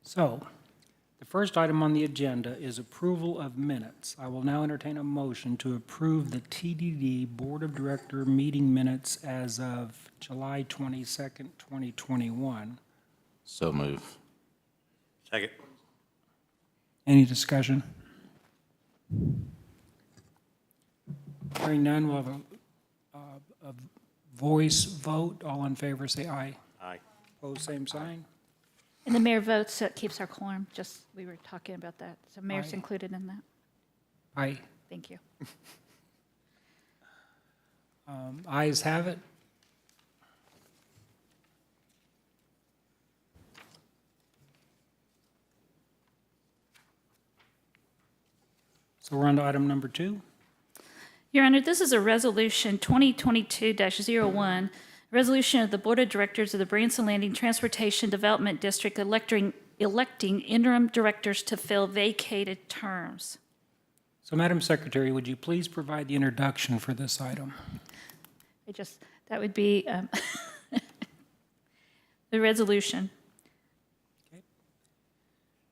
So, the first item on the agenda is approval of minutes. I will now entertain a motion to approve the TDD Board of Director meeting minutes as of July 22nd, 2021. So move. Second. Any discussion? Hearing none, we'll have a voice vote. All in favor, say aye. Aye. Opposed, same sign. And the mayor votes, so it keeps our quorum. Just, we were talking about that. So mayor's Aye. included in that. Aye. Thank you. Ayes have it. So we're on to item number 2. Your Honor, this is a resolution 2022-01, resolution of the Board of Directors of the Branson Landing Transportation Development District electing interim directors to fill vacated terms. So Madam Secretary, would you please provide the introduction for this item? That would be the resolution.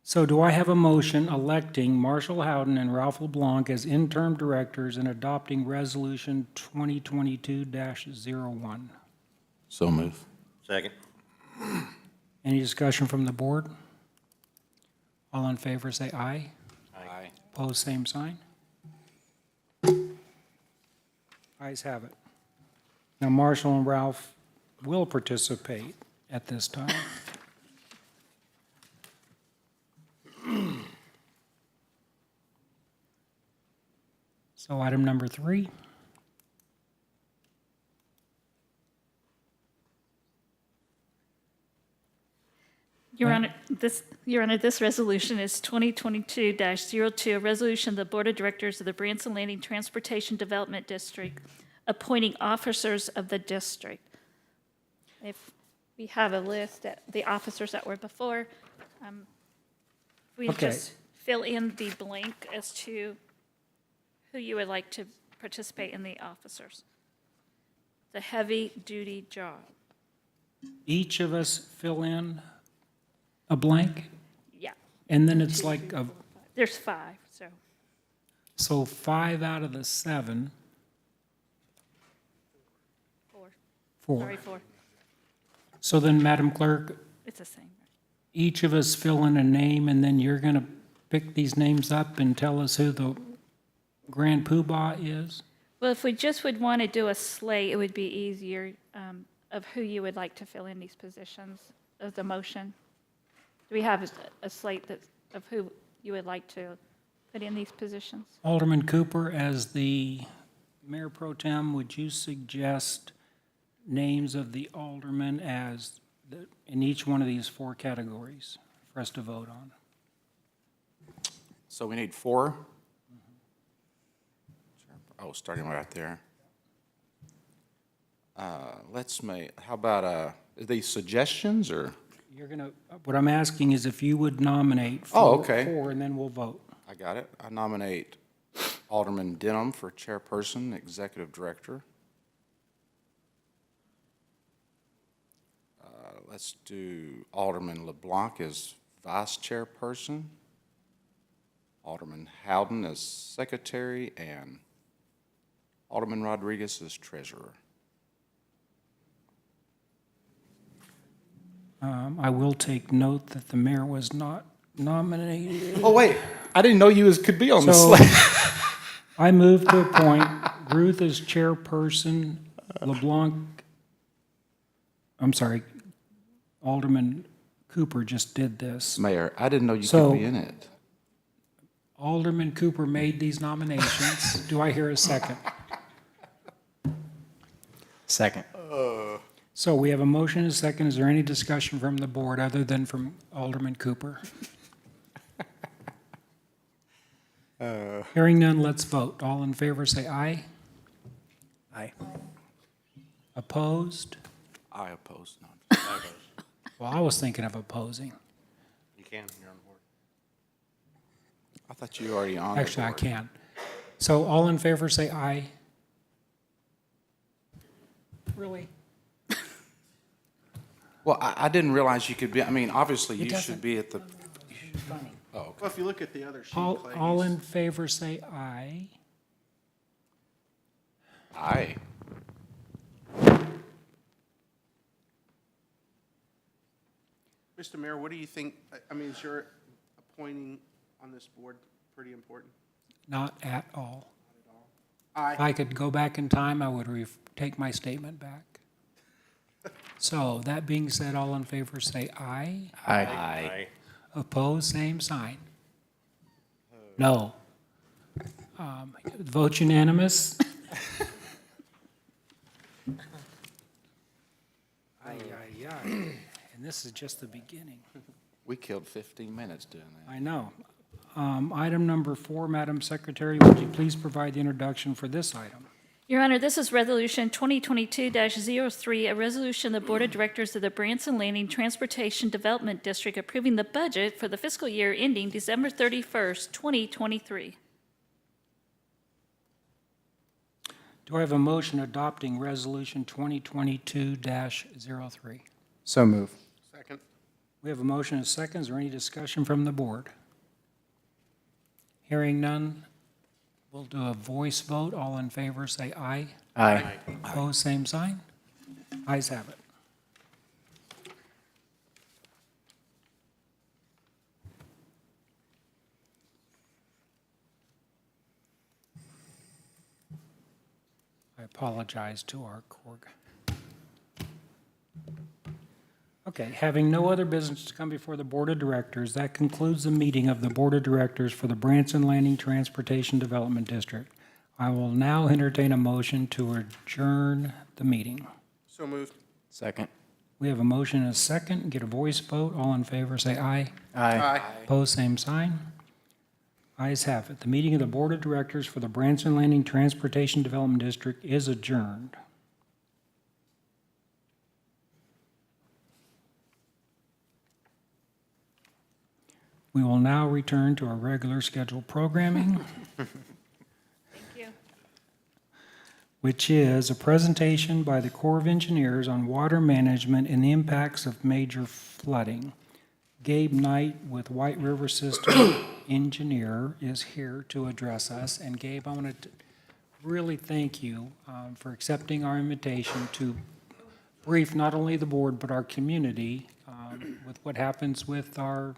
So do I have a motion electing Marshall Howden and Ralph LeBlanc as interim directors and adopting Resolution 2022-01? So move. Second. Any discussion from the board? All in favor, say aye. Aye. Opposed, same sign. Ayes have it. Now Marshall and Ralph will participate at this time. So item number 3. Your Honor, this resolution is 2022-02, a resolution of the Board of Directors of the Branson Landing Transportation Development District appointing officers of the district. If we have a list of the officers that were before, we Okay. just fill in the blank as to who you would like to participate in the officers. It's a heavy-duty job. Each of us fill in a blank, Yeah, and then it's like there's 5, so. so 5 out of the 7, 4. 4. Sorry, 4. So then, Madam Clerk, It's the same. each of us fill in a name, and then you're going to pick these names up and tell us who the grand poobah is? Well, if we just would want to do a slate, it would be easier of who you would like to fill in these positions as a motion. Do we have a slate of who you would like to put in these positions? Alderman Cooper, as the Mayor Pro Tem, would you suggest names of the aldermen in each one of these 4 categories for us to vote on? So we need 4? Oh, starting right there. How about, are these suggestions or? What I'm asking is if you would nominate Oh, 4, okay. and then we'll vote. I got it. I nominate Alderman Denham for chairperson, executive director. Let's do Alderman LeBlanc as vice chairperson, Alderman Howden as secretary, and Alderman Rodriguez as treasurer. I will take note that the mayor was not nominated. Oh, wait, I didn't know you could be on the So slate. I move to appoint Ruth as chairperson, Alderman Cooper just did this. Mayor, I didn't know you So- could be in it. Alderman Cooper made these nominations. Do I hear a second? Second. So we have a motion and a second. Is there any discussion from the board other than from Alderman Cooper? Hearing none, let's vote. All in favor, say aye. Aye. Opposed? I oppose. No. Well, I was thinking of opposing. You can, you're on board. I thought you were already on the Actually, I board. can. So all in favor, say aye. Really? Well, I didn't realize you could be, I mean, obviously It you doesn't- should be at the funny. Oh, okay. Well, if you look at the other sheet, Clay, All he's- in favor say aye. Aye. Mr. Mayor, what do you think, I mean, is your appointing on this board pretty important? Not at all. If Aye. I could go back in time, I would take my statement back. So, that being said, all in favor say aye. Aye. Aye. Opposed, same sign. No. Vote unanimous? Aye, aye, aye. And this is just the beginning. We killed 15 minutes doing that. I know. Item number 4, Madam Secretary, would you please provide the introduction for this item? Your Honor, this is Resolution 2022-03, a resolution of the Board of Directors of the Branson Landing Transportation Development District approving the budget for the fiscal year ending December 31st, 2023. Do I have a motion adopting Resolution 2022-03? So move. Second. We have a motion and a second. Is there any discussion from the board? Hearing none, we'll do a voice vote. All in favor, say aye. Aye. Opposed, same sign. Ayes have it. I apologize to our Corg. Okay, having no other business to come before the Board of Directors, that concludes the meeting of the Board of Directors for the Branson Landing Transportation Development District. I will now entertain a motion to adjourn the meeting. So moved. Second. We have a motion and a second. Get a voice vote. All in favor, say aye. Aye. Opposed, same sign. Ayes have it. The meeting of the Board of Directors for the Branson Landing Transportation Development District is adjourned. We will now return to our regular scheduled programming, Thank you. which is a presentation by the Corps of Engineers on water management and the impacts of major flooding. Gabe Knight with White River System Engineer is here to address us. And Gabe, I want to really thank you for accepting our invitation to brief not only the board but our community with what happens with our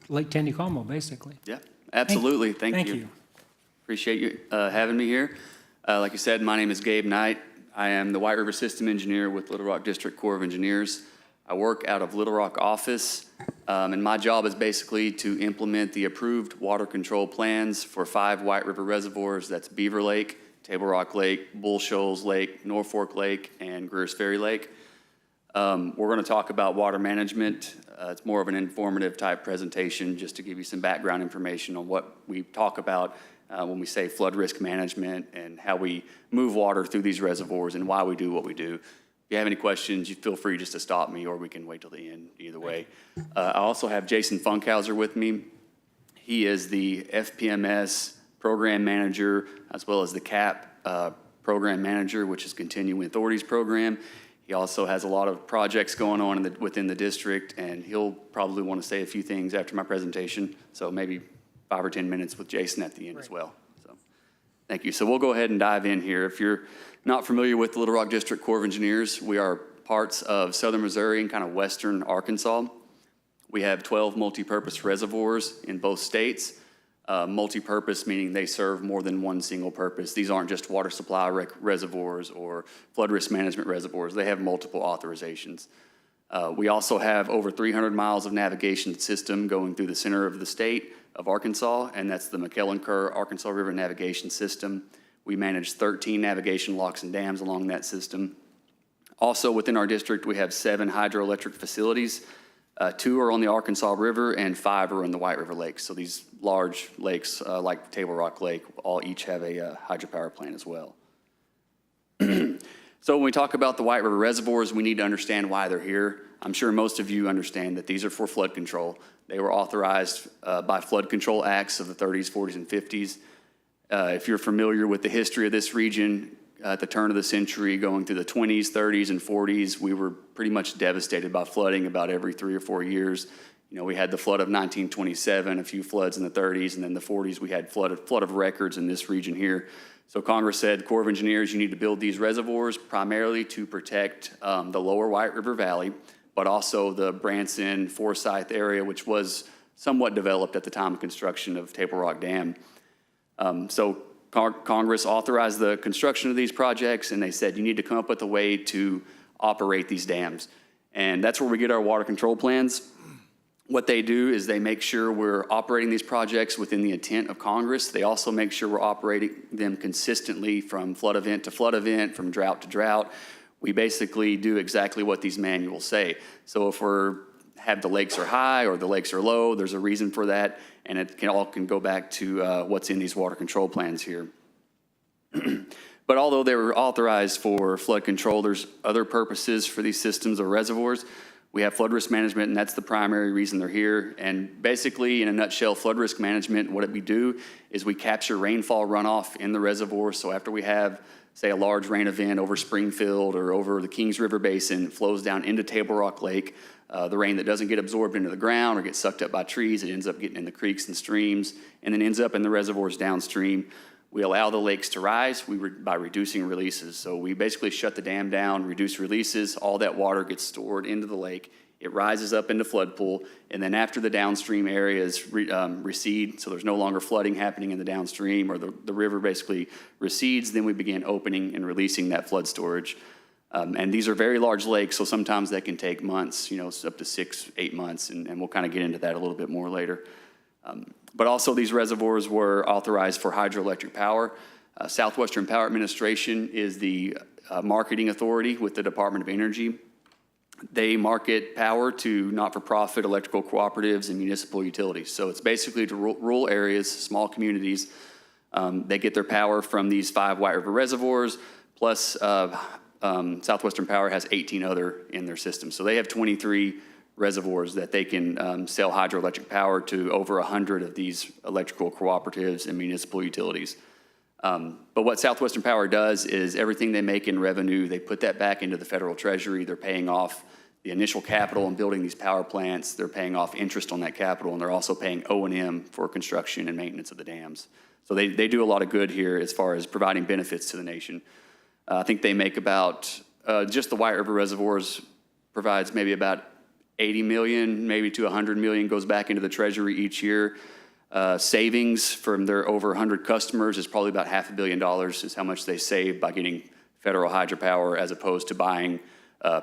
Lake Taneycomo, basically. Yeah, absolutely. Thank you. Appreciate you having me here. Like you said, my name is Gabe Knight. I am the White River System Engineer with Little Rock District Corps of Engineers. I work out of Little Rock office, and my job is basically to implement the approved water control plans for 5 White River reservoirs. That's Beaver Lake, Table Rock Lake, Bull Shoals Lake, Norfolk Lake, and Greers Ferry Lake. We're going to talk about water management. It's more of an informative type presentation just to give you some background information on what we talk about when we say flood risk management and how we move water through these reservoirs and why we do what we do. If you have any questions, you feel free just to stop me or we can wait till the end, either way. I also have Jason Funkhauser with me. He is the FPMS program manager as well as the CAP program manager, which is Continuing Authorities Program. He also has a lot of projects going on within the district, and he'll probably want to say a few things after my presentation, so maybe 5 or 10 minutes with Jason at the end as well. So, thank you. So we'll go ahead and dive in here. If you're not familiar with the Little Rock District Corps of Engineers, we are parts of southern Missouri and kind of western Arkansas. We have 12 multi-purpose reservoirs in both states. Multi-purpose meaning they serve more than one single purpose. These aren't just water supply reservoirs or flood risk management reservoirs. They have multiple authorizations. We also have over 300 miles of navigation system going through the center of the state of Arkansas, and that's the McKellen-Kerr Arkansas River Navigation System. We manage 13 navigation locks and dams along that system. Also within our district, we have 7 hydroelectric facilities. 2 are on the Arkansas River and 5 are in the White River Lakes. So these large lakes like Table Rock Lake all each have a hydropower plant as well. So when we talk about the White River reservoirs, we need to understand why they're here. I'm sure most of you understand that these are for flood control. They were authorized by flood control acts of the 30s, 40s, and 50s. If you're familiar with the history of this region, at the turn of the century, going through the 20s, 30s, and 40s, we were pretty much devastated by flooding about every 3 or 4 years. You know, we had the flood of 1927, a few floods in the 30s, and then the 40s we had flood of records in this region here. So Congress said, Corps of Engineers, you need to build these reservoirs primarily to protect the lower White River Valley, but also the Branson, Forsyth area, which was somewhat developed at the time of construction of Table Rock Dam. So Congress authorized the construction of these projects, and they said you need to come up with a way to operate these dams. And that's where we get our water control plans. What they do is they make sure we're operating these projects within the intent of Congress. They also make sure we're operating them consistently from flood event to flood event, from drought to drought. We basically do exactly what these manuals say. So if have the lakes are high or the lakes are low, there's a reason for that, and it can go back to what's in these water control plans here. But although they were authorized for flood control, there's other purposes for these systems or reservoirs. We have flood risk management, and that's the primary reason they're here. And basically, in a nutshell, flood risk management, what we do is we capture rainfall runoff in the reservoir. So after we have, say, a large rain event over Springfield or over the Kings River Basin, it flows down into Table Rock Lake. The rain that doesn't get absorbed into the ground or gets sucked up by trees, it ends up getting in the creeks and streams, and then ends up in the reservoirs downstream. We allow the lakes to rise by reducing releases. So we basically shut the dam down, reduce releases, all that water gets stored into the lake. It rises up into flood pool, and then after the downstream areas recede, so there's no longer flooding happening in the downstream, or the river basically recedes, then we begin opening and releasing that flood storage. And these are very large lakes, so sometimes that can take months, you know, up to 6-8 months, and we'll kind of get into that a little bit more later. But also these reservoirs were authorized for hydroelectric power. Southwestern Power Administration is the marketing authority with the Department of Energy. They market power to not-for-profit electrical cooperatives and municipal utilities. So it's basically to rural areas, small communities. They get their power from these 5 White River reservoirs, plus Southwestern Power has 18 other in their system. So they have 23 reservoirs that they can sell hydroelectric power to over 100 of these electrical cooperatives and municipal utilities. But what Southwestern Power does is everything they make in revenue, they put that back into the federal treasury. They're paying off the initial capital in building these power plants. They're paying off interest on that capital, and they're also paying O&M for construction and maintenance of the dams. So they do a lot of good here as far as providing benefits to the nation. I think they make about, just the White River reservoirs provides maybe about 80 million, maybe to 100 million goes back into the treasury each year. Savings from their over 100 customers is probably about $500 million is how much they save by getting federal hydropower as opposed to buying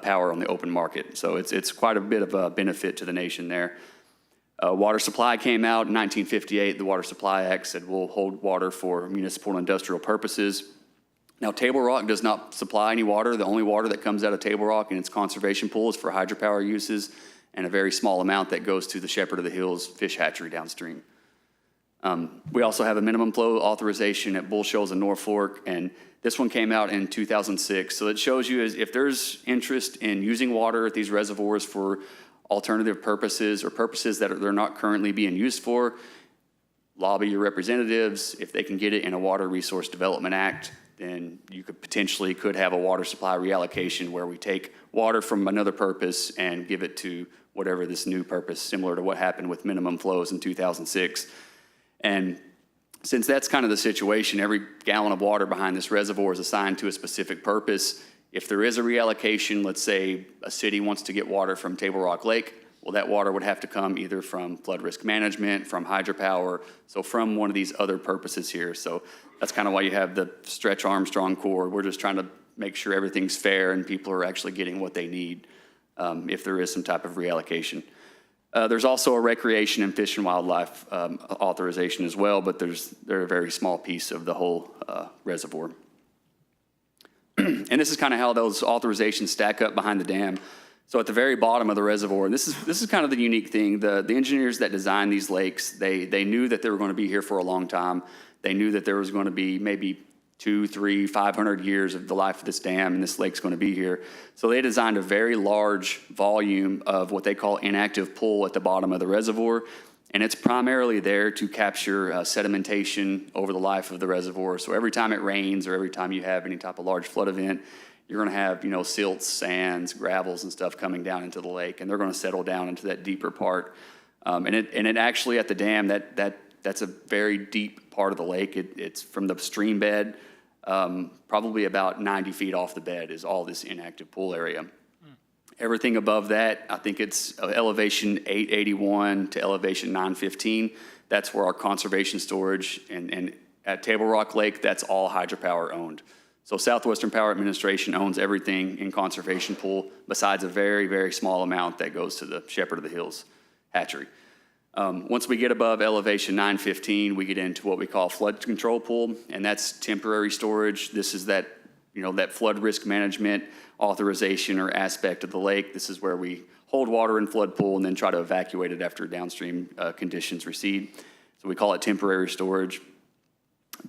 power on the open market. So it's quite a bit of a benefit to the nation there. Water supply came out in 1958. The Water Supply Act said we'll hold water for municipal and industrial purposes. Now, Table Rock does not supply any water. The only water that comes out of Table Rock in its conservation pool is for hydropower uses, and a very small amount that goes to the Shepherd of the Hills fish hatchery downstream. We also have a minimum flow authorization at Bull Shoals and North Fork, and this one came out in 2006. So it shows you if there's interest in using water at these reservoirs for alternative purposes or purposes that they're not currently being used for, lobby your representatives. If they can get it in a Water Resource Development Act, then you could have a water supply reallocation where we take water from another purpose and give it to whatever this new purpose, similar to what happened with minimum flows in 2006. And since that's kind of the situation, every gallon of water behind this reservoir is assigned to a specific purpose. If there is a reallocation, let's say a city wants to get water from Table Rock Lake, well, that water would have to come either from flood risk management, from hydropower, so from one of these other purposes here. So that's kind of why you have the Stretch Armstrong Corps. We're just trying to make sure everything's fair and people are actually getting what they need if there is some type of reallocation. There's also a recreation and fish and wildlife authorization as well, but they're a very small piece of the whole reservoir. And this is kind of how those authorizations stack up behind the dam. So at the very bottom of the reservoir, and this is kind of the unique thing, the engineers that designed these lakes, they knew that they were going to be here for a long time. They knew that there was going to be maybe 200, 300, 500 years of the life of this dam, and this lake's going to be here. So they designed a very large volume of what they call inactive pool at the bottom of the reservoir, and it's primarily there to capture sedimentation over the life of the reservoir. So every time it rains or every time you have any type of large flood event, you're going to have, silts, sands, gravels, and stuff coming down into the lake, and they're going to settle down into that deeper part. And it actually at the dam, that's a very deep part of the lake. It's from the stream bed, probably about 90 feet off the bed is all this inactive pool area. Everything above that, I think it's elevation 881 to elevation 915. That's where our conservation storage, and at Table Rock Lake, that's all hydropower owned. So Southwestern Power Administration owns everything in conservation pool besides a very, very small amount that goes to the Shepherd of the Hills hatchery. Once we get above elevation 915, we get into what we call flood control pool, and that's temporary storage. This is that, that flood risk management authorization or aspect of the lake. This is where we hold water in flood pool and then try to evacuate it after downstream conditions recede. So we call it temporary storage.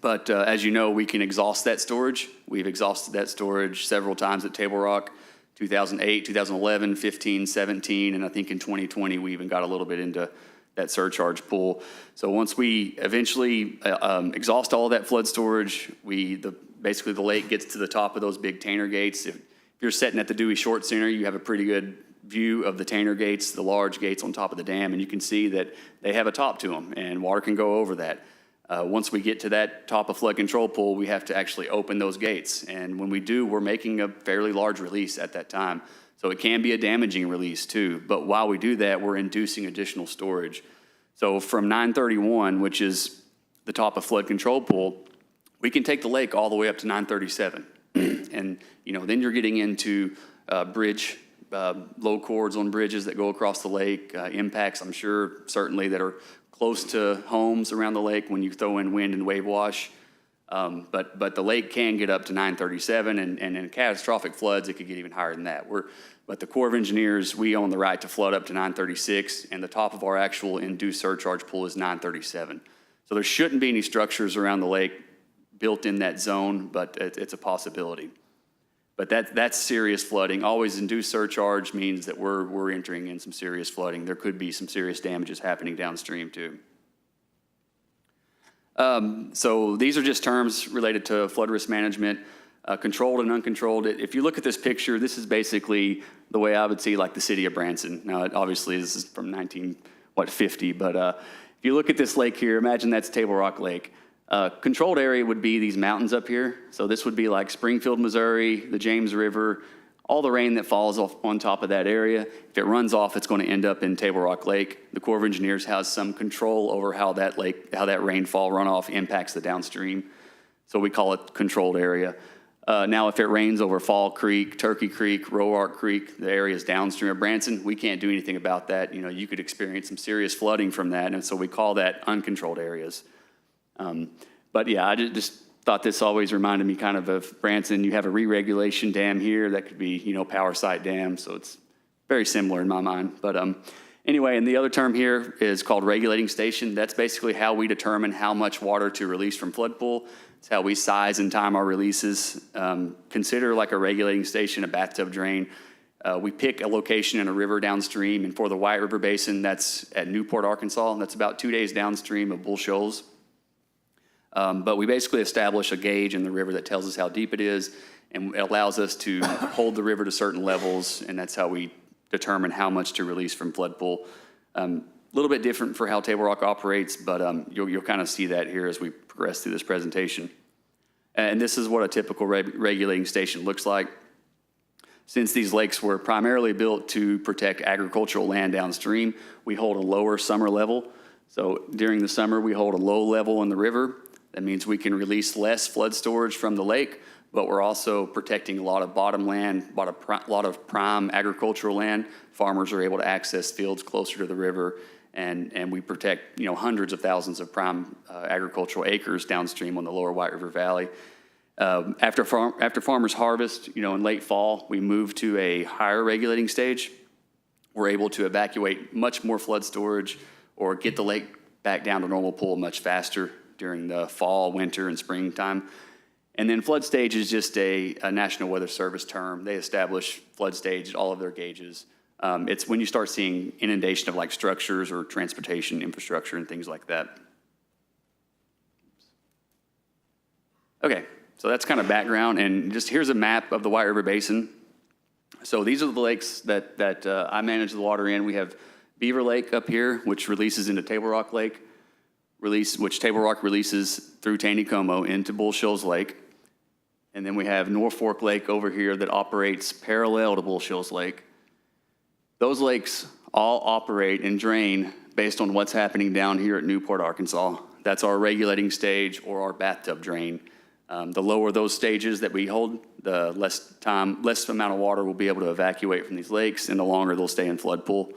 But as you know, we can exhaust that storage. We've exhausted that storage several times at Table Rock, 2008, 2011, 15, 17, and I think in 2020 we even got a little bit into that surcharge pool. So once we eventually exhaust all of that flood storage, basically the lake gets to the top of those big Tanner gates. If you're sitting at the Dewey Short Center, you have a pretty good view of the Tanner gates, the large gates on top of the dam, and you can see that they have a top to them, and water can go over that. Once we get to that top of flood control pool, we have to actually open those gates, and when we do, we're making a fairly large release at that time. So it can be a damaging release too, but while we do that, we're inducing additional storage. So from 931, which is the top of flood control pool, we can take the lake all the way up to 937. And, then you're getting into bridge, low cords on bridges that go across the lake, impacts, I'm sure, certainly that are close to homes around the lake when you throw in wind and wave wash. But the lake can get up to 937, and in catastrophic floods, it could get even higher than that. But the Corps of Engineers, we own the right to flood up to 936, and the top of our actual induced surcharge pool is 937. So there shouldn't be any structures around the lake built in that zone, but it's a possibility. But that's serious flooding. Always induced surcharge means that we're entering in some serious flooding. There could be some serious damages happening downstream too. So these are just terms related to flood risk management, controlled and uncontrolled. If you look at this picture, this is basically the way I would see like the city of Branson. Now, obviously this is from 1950, but if you look at this lake here, imagine that's Table Rock Lake. Controlled area would be these mountains up here. So this would be like Springfield, Missouri, the James River, all the rain that falls off on top of that area. If it runs off, it's going to end up in Table Rock Lake. The Corps of Engineers has some control over how that rainfall runoff impacts the downstream. So we call it controlled area. Now, if it rains over Fall Creek, Turkey Creek, Roark Creek, the areas downstream of Branson, we can't do anything about that. You could experience some serious flooding from that, and so we call that uncontrolled areas. But yeah, I just thought this always reminded me kind of Branson. You have a re-regulation dam here that could be, power site dam, so it's very similar in my mind. But anyway, and the other term here is called regulating station. That's basically how we determine how much water to release from flood pool. It's how we size and time our releases. Consider like a regulating station, a bathtub drain. We pick a location in a river downstream, and for the White River Basin, that's at Newport, Arkansas. That's about 2 days downstream of Bull Shoals. But we basically establish a gauge in the river that tells us how deep it is, and it allows us to hold the river to certain levels, and that's how we determine how much to release from flood pool. A little bit different for how Table Rock operates, but you'll kind of see that here as we progress through this presentation. And this is what a typical regulating station looks like. Since these lakes were primarily built to protect agricultural land downstream, we hold a lower summer level. So during the summer, we hold a low level in the river. That means we can release less flood storage from the lake, but we're also protecting a lot of bottom land, a lot of prime agricultural land. Farmers are able to access fields closer to the river, and we protect hundreds of thousands of prime agricultural acres downstream on the lower White River Valley. After farmers harvest, in late fall, we move to a higher regulating stage. We're able to evacuate much more flood storage or get the lake back down to normal pool much faster during the fall, winter, and springtime. And then flood stage is just a National Weather Service term. They establish flood stage at all of their gauges. It's when you start seeing inundation of like structures or transportation infrastructure and things like that. Okay, So that's kind of background, and just here's a map of the White River Basin. So these are the lakes that I manage the water in. We have Beaver Lake up here, which releases into Table Rock Lake, which Table Rock releases through Taneycomo into Bull Shoals Lake. And then we have Norfolk Lake over here that operates parallel to Bull Shoals Lake. Those lakes all operate and drain based on what's happening down here at Newport, Arkansas. That's our regulating stage or our bathtub drain. The lower those stages that we hold, the less amount of water we'll be able to evacuate from these lakes, and the longer they'll stay in flood pool.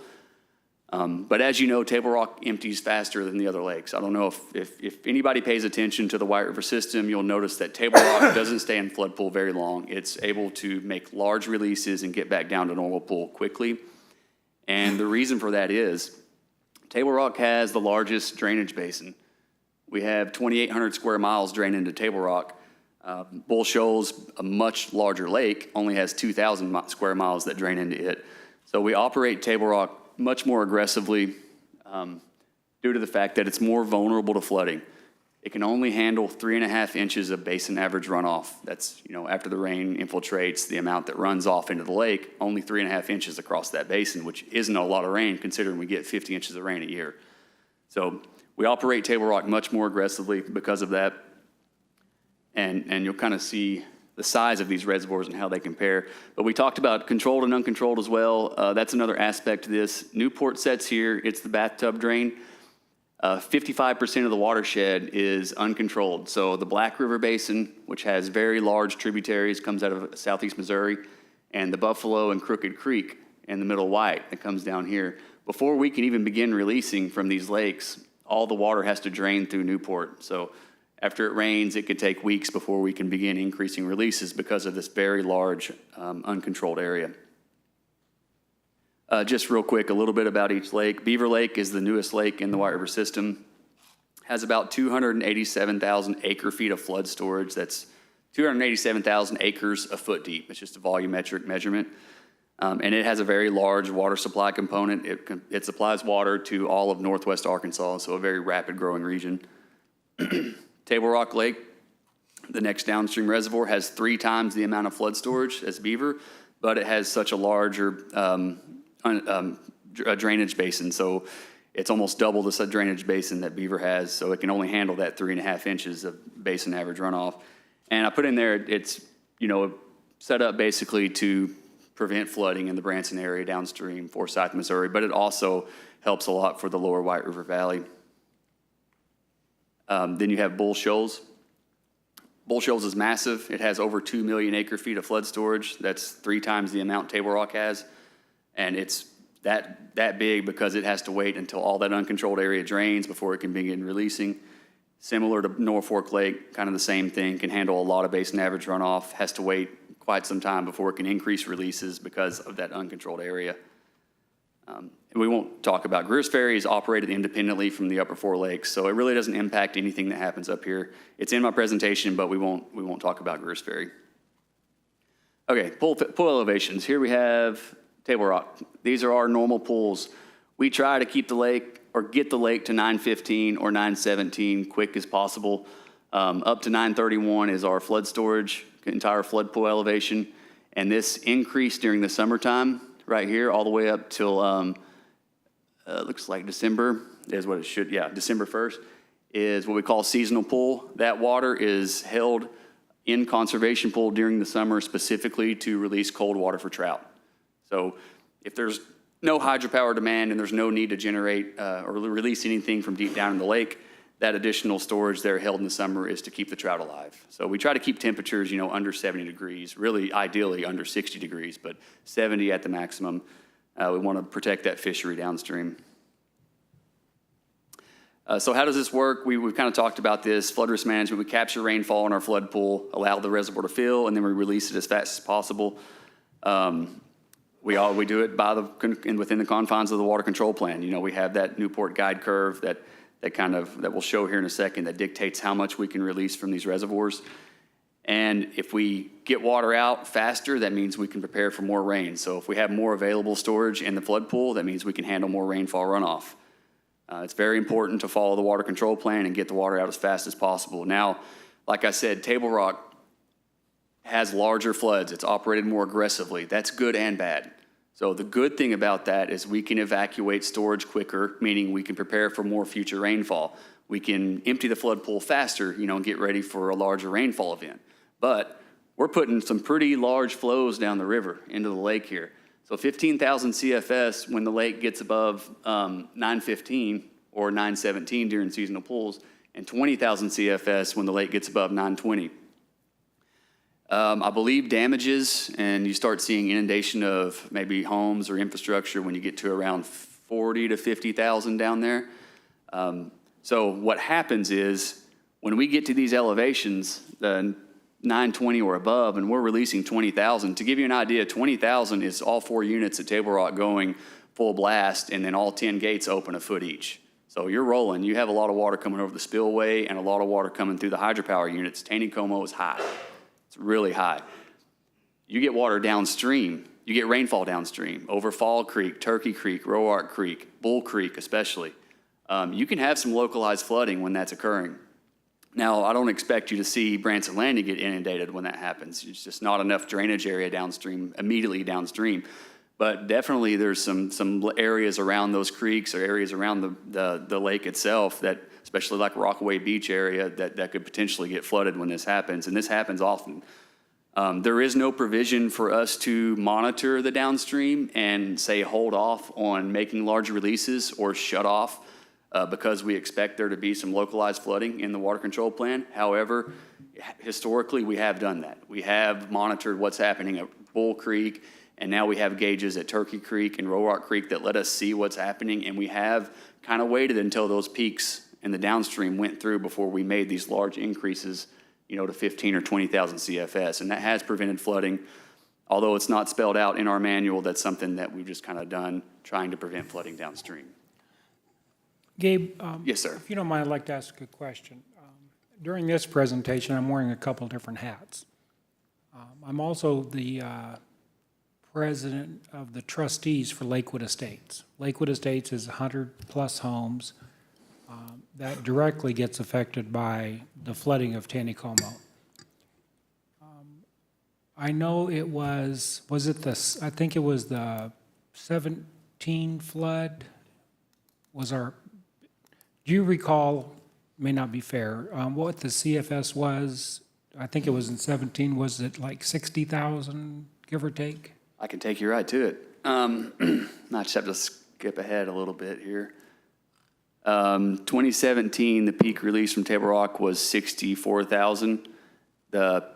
But as you know, Table Rock empties faster than the other lakes. I don't know if anybody pays attention to the White River system, you'll notice that Table Rock doesn't stay in flood pool very long. It's able to make large releases and get back down to normal pool quickly. And the reason for that is Table Rock has the largest drainage basin. We have 2,800 square miles drain into Table Rock. Bull Shoals, a much larger lake, only has 2,000 square miles that drain into it. So we operate Table Rock much more aggressively due to the fact that it's more vulnerable to flooding. It can only handle 3.5 inches of basin average runoff. That's, after the rain infiltrates the amount that runs off into the lake, only 3.5 inches across that basin, which isn't a lot of rain considering we get 50 inches of rain a year. So we operate Table Rock much more aggressively because of that. And you'll kind of see the size of these reservoirs and how they compare. But we talked about controlled and uncontrolled as well. That's another aspect to this. Newport sets here, it's the bathtub drain. 55% of the watershed is uncontrolled. So the Black River Basin, which has very large tributaries, comes out of southeast Missouri, and the Buffalo and Crooked Creek in the Middle White that comes down here. Before we can even begin releasing from these lakes, all the water has to drain through Newport. So after it rains, it could take weeks before we can begin increasing releases because of this very large uncontrolled area. Just real quick, a little bit about each lake. Beaver Lake is the newest lake in the White River system. Has about 287,000 acre feet of flood storage. That's 287,000 acres a foot deep. It's just a volumetric measurement. And it has a very large water supply component. It supplies water to all of northwest Arkansas, so a very rapid growing region. Table Rock Lake, the next downstream reservoir, has 3 times the amount of flood storage as Beaver, but it has such a larger drainage basin. So it's almost double the drainage basin that Beaver has, so it can only handle that 3.5 inches of basin average runoff. And I put in there, it's set up basically to prevent flooding in the Branson area downstream, Forsyth, Missouri, but it also helps a lot for the lower White River Valley. Then you have Bull Shoals. Bull Shoals is massive. It has over 2 million acre feet of flood storage. That's 3 times the amount Table Rock has. And it's that big because it has to wait until all that uncontrolled area drains before it can begin releasing. Similar to Norfolk Lake, kind of the same thing, can handle a lot of basin average runoff, has to wait quite some time before it can increase releases because of that uncontrolled area. And we won't talk about Greer's Ferry is operated independently from the upper 4 lakes, so it really doesn't impact anything that happens up here. It's in my presentation, but we won't talk about Greer's Ferry. Okay, pool elevations. Here we have Table Rock. These are our normal pools. We try to keep the lake or get the lake to 915 or 917 quick as possible. Up to 931 is our flood storage, entire flood pool elevation, and this increased during the summertime right here all the way up till looks like December is what it should, December 1st is what we call seasonal pool. That water is held in conservation pool during the summer specifically to release cold water for trout. So if there's no hydropower demand and there's no need to generate or release anything from deep down in the lake, that additional storage there held in the summer is to keep the trout alive. So we try to keep temperatures, under 70 degrees, really ideally under 60 degrees, but 70 at the maximum. We want to protect that fishery downstream. So how does this work? We've kind of talked about this. Flood risk management, we capture rainfall in our flood pool, allow the reservoir to fill, and then we release it as fast as possible. We do it within the confines of the water control plan. We have that Newport guide curve that we'll show here in a second that dictates how much we can release from these reservoirs. And if we get water out faster, that means we can prepare for more rain. So if we have more available storage in the flood pool, that means we can handle more rainfall runoff. It's very important to follow the water control plan and get the water out as fast as possible. Now, like I said, Table Rock has larger floods. It's operated more aggressively. That's good and bad. So the good thing about that is we can evacuate storage quicker, meaning we can prepare for more future rainfall. We can empty the flood pool faster, and get ready for a larger rainfall event. But we're putting some pretty large flows down the river into the lake here. So 15,000 CFS when the lake gets above 915 or 917 during seasonal pools, and 20,000 CFS when the lake gets above 920. I believe damages, and you start seeing inundation of maybe homes or infrastructure when you get to around 40 to 50,000 down there. So what happens is when we get to these elevations, the 920 or above, and we're releasing 20,000. To give you an idea, 20,000 is all 4 units at Table Rock going full blast, and then all 10 gates open a foot each. So you're rolling. You have a lot of water coming over the spillway and a lot of water coming through the hydropower units. Taneycomo is high. It's really high. You get water downstream. You get rainfall downstream over Fall Creek, Turkey Creek, Roark Creek, Bull Creek especially. You can have some localized flooding when that's occurring. Now, I don't expect you to see Branson Landing get inundated when that happens. It's just not enough drainage area downstream, immediately downstream. But definitely there's some areas around those creeks or areas around the lake itself that, especially like Rockaway Beach area, that could potentially get flooded when this happens. And this happens often. There is no provision for us to monitor the downstream and say hold off on making large releases or shut off because we expect there to be some localized flooding in the water control plan. However, historically, we have done that. We have monitored what's happening at Bull Creek, and now we have gauges at Turkey Creek and Roark Creek that let us see what's happening, and we have kind of waited until those peaks in the downstream went through before we made these large increases, to 15 or 20,000 CFS, and that has prevented flooding. Although it's not spelled out in our manual, that's something that we've just kind of done, trying to prevent flooding downstream. Gabe? Yes, sir. If you don't mind, I'd like to ask a question. During this presentation, I'm wearing a couple different hats. I'm also the president of the trustees for Lakewood Estates. Lakewood Estates is 100-plus homes that directly gets affected by the flooding of Taneycomo. I know it was it I think it was the 17 flood do you recall, may not be fair, what the CFS was? I think it was in 17, was it like 60,000, give or take? I can take you right to it. I just have to skip ahead a little bit here. 2017, the peak release from Table Rock was 64,000. The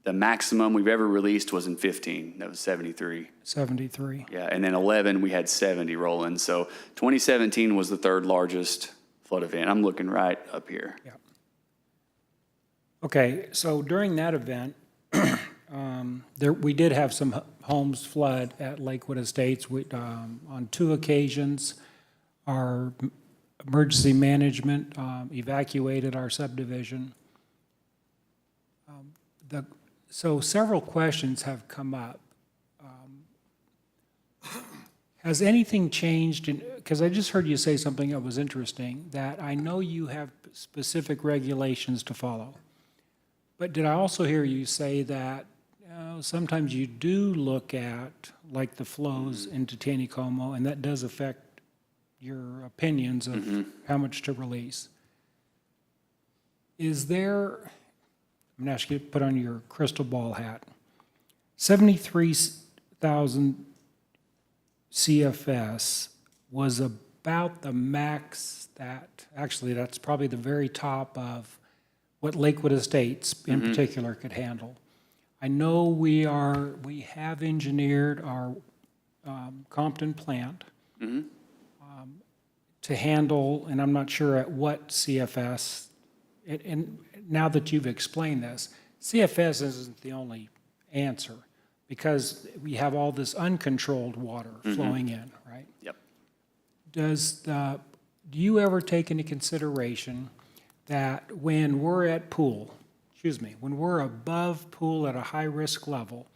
maximum we've ever released was in 15. That was 73. 73. Yeah, and then 11, we had 70 rolling. So 2017 was the third largest flood event. I'm looking right up here. Yeah. Okay, so during that event, we did have some homes flood at Lakewood Estates. On 2 occasions, our emergency management evacuated our subdivision. So several questions have come up. Has anything changed? Because I just heard you say something that was interesting, that I know you have specific regulations to follow. But did I also hear you say that sometimes you do look at, like, the flows into Taneycomo, and that does affect your opinions of how much to release? Is there, I'm going to ask you to put on your crystal ball hat, 73,000 CFS was about the max actually that's probably the very top of what Lakewood Estates in particular could handle. I know we have engineered our Compton plant to handle, and I'm not sure at what CFS, and now that you've explained this, CFS isn't the only answer, because we have all this uncontrolled water flowing in, right? Yep. Do you ever take into consideration that when we're when we're above pool at a high-risk level,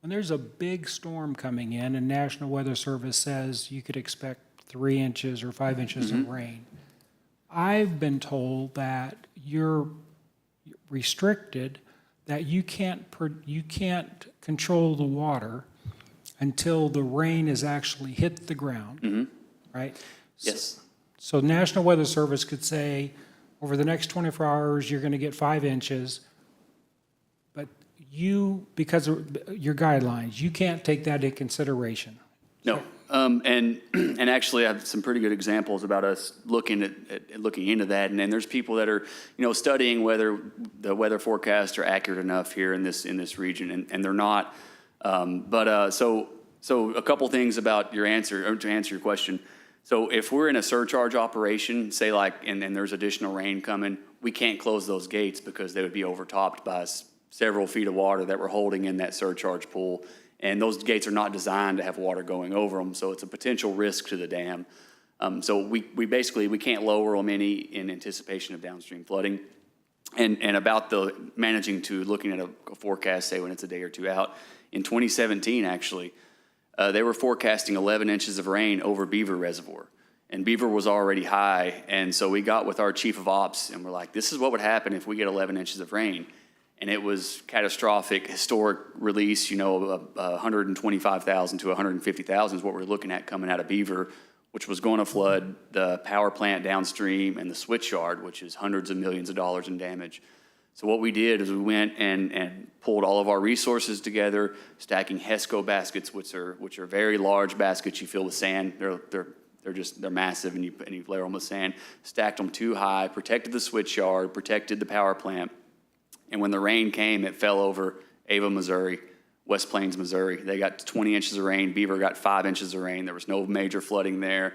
when there's a big storm coming in and National Weather Service says you could expect 3 inches or 5 inches of rain, I've been told that you're restricted that you can't control the water until the rain has actually hit the ground, right? Yes. So National Weather Service could say, over the next 24 hours, you're going to get 5 inches. But you, because of your guidelines, you can't take that into consideration. No. And actually, I have some pretty good examples about us looking into that. And then there's people that are, studying whether the weather forecasts are accurate enough here in this region, and they're not. So a couple things about your answer, or to answer your question. So if we're in a surcharge operation, say and there's additional rain coming, we can't close those gates because they would be overtopped by several feet of water that we're holding in that surcharge pool. And those gates are not designed to have water going over them, so it's a potential risk to the dam. So we can't lower them any in anticipation of downstream flooding. And about the looking at a forecast, say when it's a day or two out, in 2017 actually, they were forecasting 11 inches of rain over Beaver Reservoir. And Beaver was already high, and so we got with our chief of ops, and we're like, this is what would happen if we get 11 inches of rain. And it was catastrophic, historic release, 125,000 to 150,000 is what we're looking at coming out of Beaver, which was going to flood the power plant downstream and the switch yard, which is hundreds of millions of dollars in damage. So what we did is we went and pulled all of our resources together, stacking HESCO baskets, which are very large baskets you fill with sand. They're massive, and you layer them with sand. Stacked them too high, protected the switch yard, protected the power plant. And when the rain came, it fell over Ava, Missouri, West Plains, Missouri. They got 20 inches of rain. Beaver got 5 inches of rain. There was no major flooding there.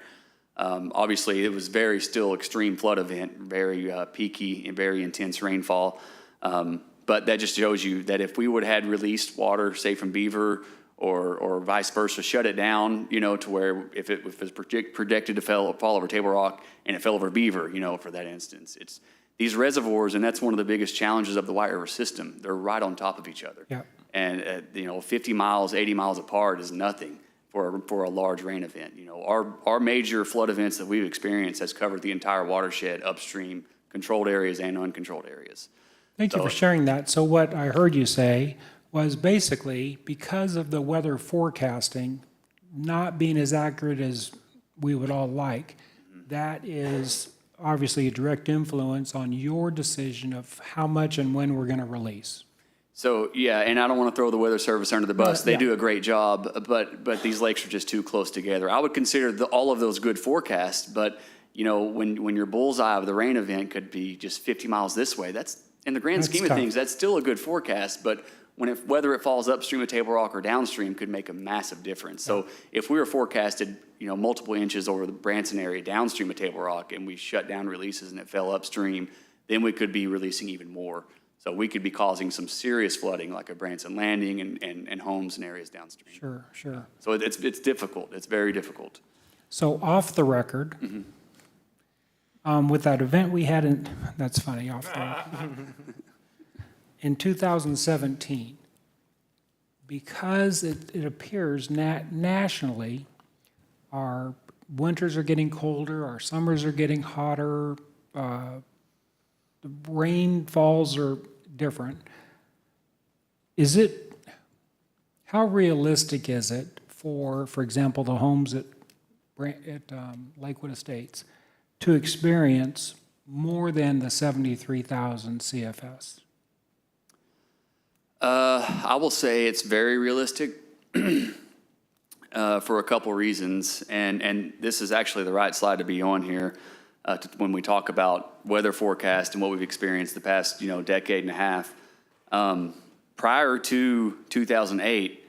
Obviously, it was still extreme flood event, very peaky and very intense rainfall. But that just shows you that if we would have had released water, say from Beaver or vice versa, shut it down, to where if it was projected to fall over Table Rock and it fell over Beaver, for that instance, it's these reservoirs, and that's one of the biggest challenges of the White River system. They're right on top of each other. Yeah. And, 50 miles, 80 miles apart is nothing for a large rain event. Our major flood events that we've experienced has covered the entire watershed, upstream, controlled areas and uncontrolled areas. Thank you for sharing that. So what I heard you say was basically because of the weather forecasting not being as accurate as we would all like, that is obviously a direct influence on your decision of how much and when we're going to release. So, yeah, and I don't want to throw the Weather Service under the bus. They Yeah. do a great job, but these lakes are just too close together. I would consider all of those good forecasts, but, when your bullseye of the rain event could be just 50 miles this way, that's, in the grand That's scheme of tough. things, that's still a good forecast, but whether it falls upstream of Table Rock or downstream could make a massive difference. So if we were forecasted, multiple inches over the Branson area downstream of Table Rock and we shut down releases and it fell upstream, then we could be releasing even more. So we could be causing some serious flooding like a Branson Landing and homes and areas downstream. Sure. So it's difficult. It's very difficult. So off the record, with that event we had that's funny, off the record. In 2017, because it appears nationally, our winters are getting colder, our summers are getting hotter, the rainfalls are different. How realistic is it for example, the homes at Lakewood Estates to experience more than the 73,000 CFS? I will say it's very realistic for a couple reasons, and this is actually the right slide to be on here when we talk about weather forecast and what we've experienced the past decade and a half. Prior to 2008,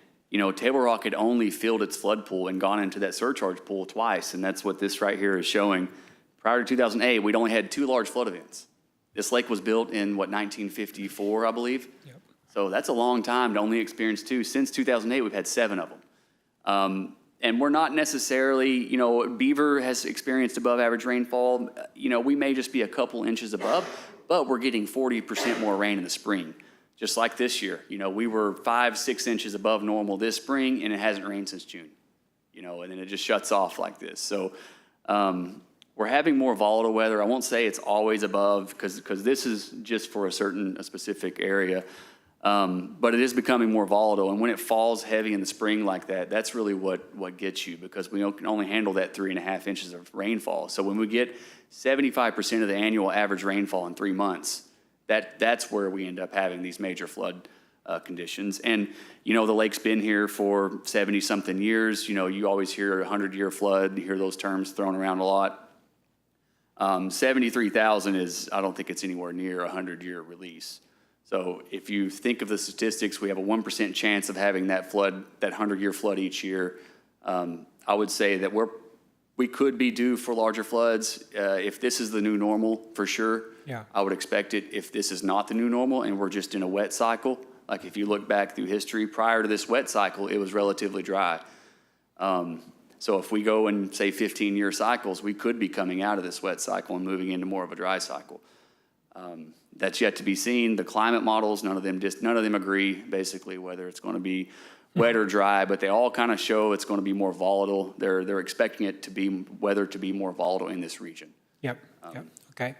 Table Rock had only filled its flood pool and gone into that surcharge pool twice, and that's what this right here is showing. Prior to 2008, we'd only had 2 large flood events. This lake was built in 1954, I believe. Yep. So that's a long time to only experience 2. Since 2008, we've had 7 of them. And we're not necessarily, Beaver has experienced above average rainfall. We may just be a couple inches above, but we're getting 40% more rain in the spring. Just like this year, we were 5-6 inches above normal this spring, and it hasn't rained since June, and then it just shuts off like this. So we're having more volatile weather. I won't say it's always above because this is just for a specific area. But it is becoming more volatile, and when it falls heavy in the spring like that, that's really what gets you, because we can only handle that 3.5 inches of rainfall. So when we get 75% of the annual average rainfall in 3 months, that's where we end up having these major flood conditions. And, the lake's been here for 70-something years. You always hear a 100-year flood, you hear those terms thrown around a lot. 73,000 I don't think it's anywhere near a 100-year release. So if you think of the statistics, we have a 1% chance of having that flood, that 100-year flood each year. I would say that we could be due for larger floods. If this is the new normal, for sure. Yeah. I would expect it. If this is not the new normal and we're just in a wet cycle, like if you look back through history, prior to this wet cycle, it was relatively dry. So if we go in, say, 15-year cycles, we could be coming out of this wet cycle and moving into more of a dry cycle. That's yet to be seen. The climate models, none of them agree, basically, whether it's going to be wet or dry, but they all kind of show it's going to be more volatile. They're expecting weather to be more volatile in this region. Yep, okay.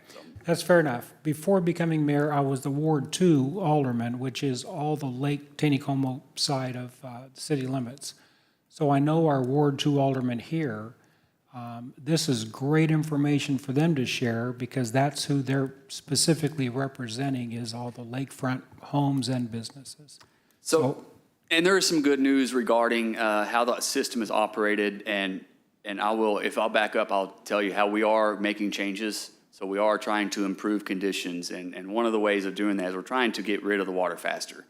That's fair enough. Before becoming mayor, I was the Ward 2 alderman, which is all the Lake Taneycomo side of the city limits. So I know our Ward 2 aldermen here. This is great information for them to share, because that's who they're specifically representing, is all the lakefront homes and businesses. And there is some good news regarding how the system is operated, and if I'll back up, I'll tell you how we are making changes. So we are trying to improve conditions, and one of the ways of doing that is we're trying to get rid of the water faster.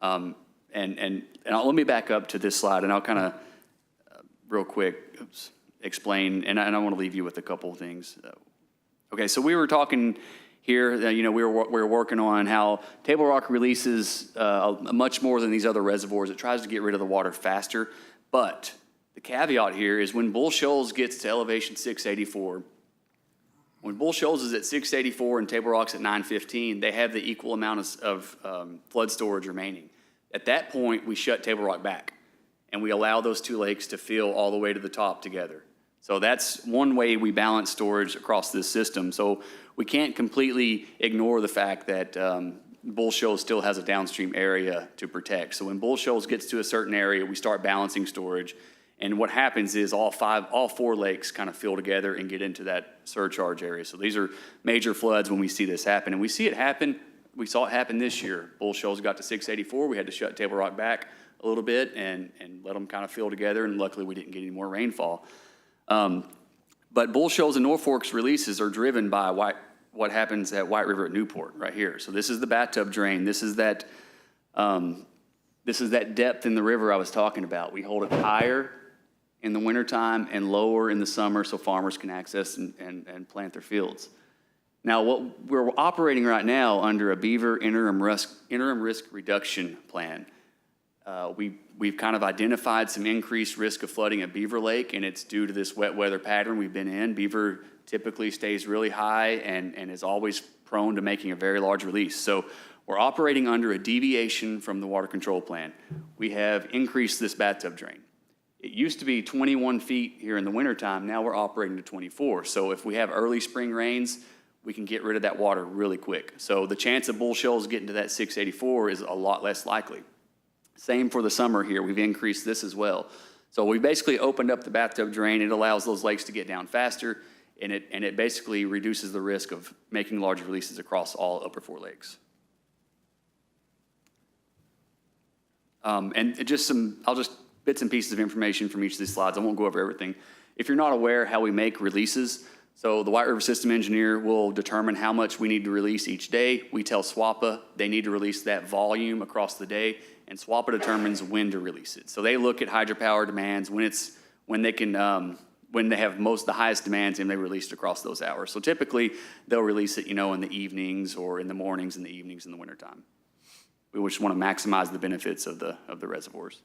Let me back up to this slide, and I'll kind of real quick explain, and I want to leave you with a couple of things. Okay, so we were talking here, we were working on how Table Rock releases much more than these other reservoirs. It tries to get rid of the water faster, but the caveat here is when Bull Shoals gets to elevation 684, when Bull Shoals is at 684 and Table Rock's at 915, they have the equal amount of flood storage remaining. At that point, we shut Table Rock back, and we allow those two lakes to fill all the way to the top together. So that's one way we balance storage across this system. So we can't completely ignore the fact that Bull Shoals still has a downstream area to protect. So when Bull Shoals gets to a certain area, we start balancing storage. And what happens is all four lakes kind of fill together and get into that surcharge area. So these are major floods when we see this happen. And we see it happen. We saw it happen this year. Bull Shoals got to 684. We had to shut Table Rock back a little bit and let them kind of fill together. And luckily, we didn't get any more rainfall. But Bull Shoals and North Fork's releases are driven by what happens at White River at Newport right here. So this is the bathtub drain. This is that depth in the river I was talking about. We hold it higher in the wintertime and lower in the summer so farmers can access and plant their fields. Now, what we're operating right now under a Beaver interim risk reduction plan. We've kind of identified some increased risk of flooding at Beaver Lake, and it's due to this wet weather pattern we've been in. Beaver typically stays really high and is always prone to making a very large release. So we're operating under a deviation from the water control plan. We have increased this bathtub drain. It used to be 21 feet here in the wintertime. Now we're operating to 24. So if we have early spring rains, we can get rid of that water really quick. So the chance of Bull Shoals getting to that 684 is a lot less likely. Same for the summer here. We've increased this as well. So we basically opened up the bathtub drain. It allows those lakes to get down faster, and it basically reduces the risk of making large releases across all upper four lakes. I'll just bits and pieces of information from each of these slides. I won't go over everything. If you're not aware how we make releases, so the White River System Engineer will determine how much we need to release each day. We tell SWAPA they need to release that volume across the day, and SWAPA determines when to release it. So they look at hydropower demands, when they have the highest demands, and they release it across those hours. So typically they'll release it, in the evenings or in the mornings and the evenings in the wintertime. We just want to maximize the benefits of the reservoirs.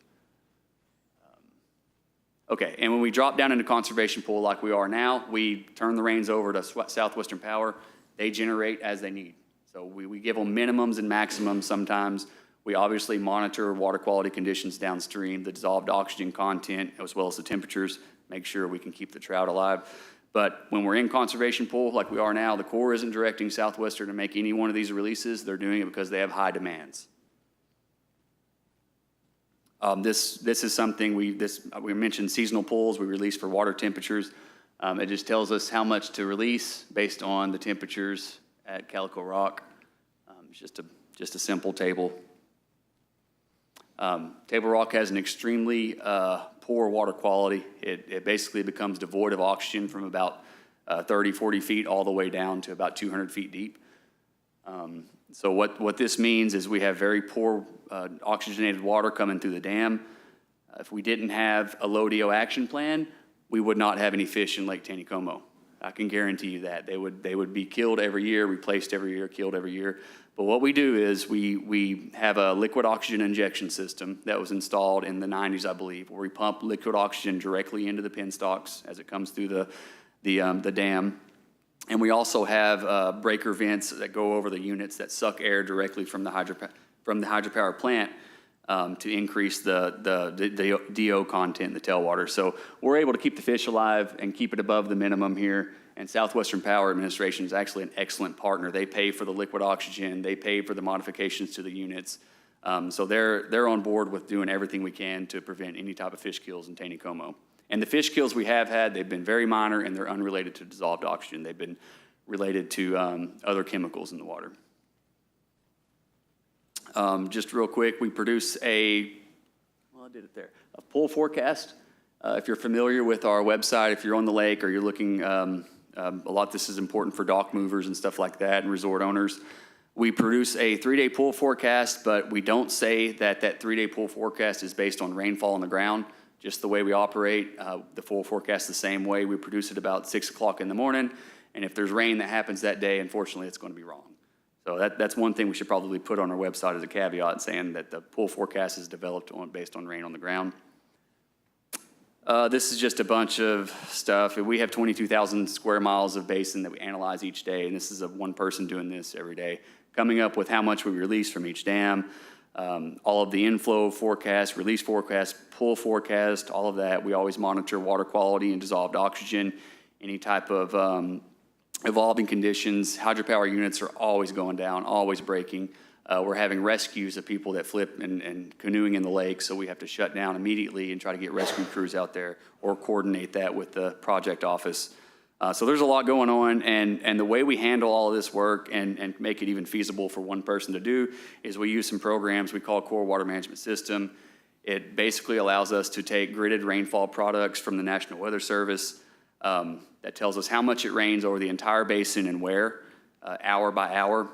Okay, and when we drop down into conservation pool like we are now, we turn the reins over to Southwestern Power. They generate as they need. So we give them minimums and maximums sometimes. We obviously monitor water quality conditions downstream, the dissolved oxygen content, as well as the temperatures, make sure we can keep the trout alive. But when we're in conservation pool like we are now, the Corps isn't directing Southwestern to make any one of these releases. They're doing it because they have high demands. This is something we mentioned seasonal pools we release for water temperatures. It just tells us how much to release based on the temperatures at Calico Rock. It's just a simple table. Table Rock has an extremely poor water quality. It basically becomes devoid of oxygen from about 30, 40 feet all the way down to about 200 feet deep. So what this means is we have very poor oxygenated water coming through the dam. If we didn't have a low DO action plan, we would not have any fish in Lake Taneycomo. I can guarantee you that. They would be killed every year, replaced every year, killed every year. But what we do is we have a liquid oxygen injection system that was installed in the 90s, I believe, where we pump liquid oxygen directly into the penstocks as it comes through the dam. And we also have breaker vents that go over the units that suck air directly from the hydropower plant to increase the DO content in the tailwater. So we're able to keep the fish alive and keep it above the minimum here. And Southwestern Power Administration is actually an excellent partner. They pay for the liquid oxygen. They pay for the modifications to the units. So they're on board with doing everything we can to prevent any type of fish kills in Taneycomo. And the fish kills we have had, they've been very minor, and they're unrelated to dissolved oxygen. They've been related to other chemicals in the water. Just real quick, we produce a pool forecast. If you're familiar with our website, if you're on the lake or you're looking, a lot of this is important for dock movers and stuff like that and resort owners. We produce a 3-day pool forecast, but we don't say that 3-day pool forecast is based on rainfall on the ground. Just the way we operate, the pool forecast the same way. We produce it about 6 o'clock in the morning, and if there's rain that happens that day, unfortunately, it's going to be wrong. So that's one thing we should probably put on our website as a caveat, saying that the pool forecast is developed based on rain on the ground. This is just a bunch of stuff. We have 22,000 square miles of basin that we analyze each day, and this is one person doing this every day, coming up with how much we release from each dam, all of the inflow forecast, release forecast, pull forecast, all of that. We always monitor water quality and dissolved oxygen, any type of evolving conditions. Hydropower units are always going down, always breaking. We're having rescues of people that flip and canoeing in the lake, so we have to shut down immediately and try to get rescue crews out there or coordinate that with the project office. So there's a lot going on, and the way we handle all of this work and make it even feasible for one person to do is we use some programs we call Core Water Management System. It basically allows us to take gridded rainfall products from the National Weather Service that tells us how much it rains over the entire basin and where, hour by hour.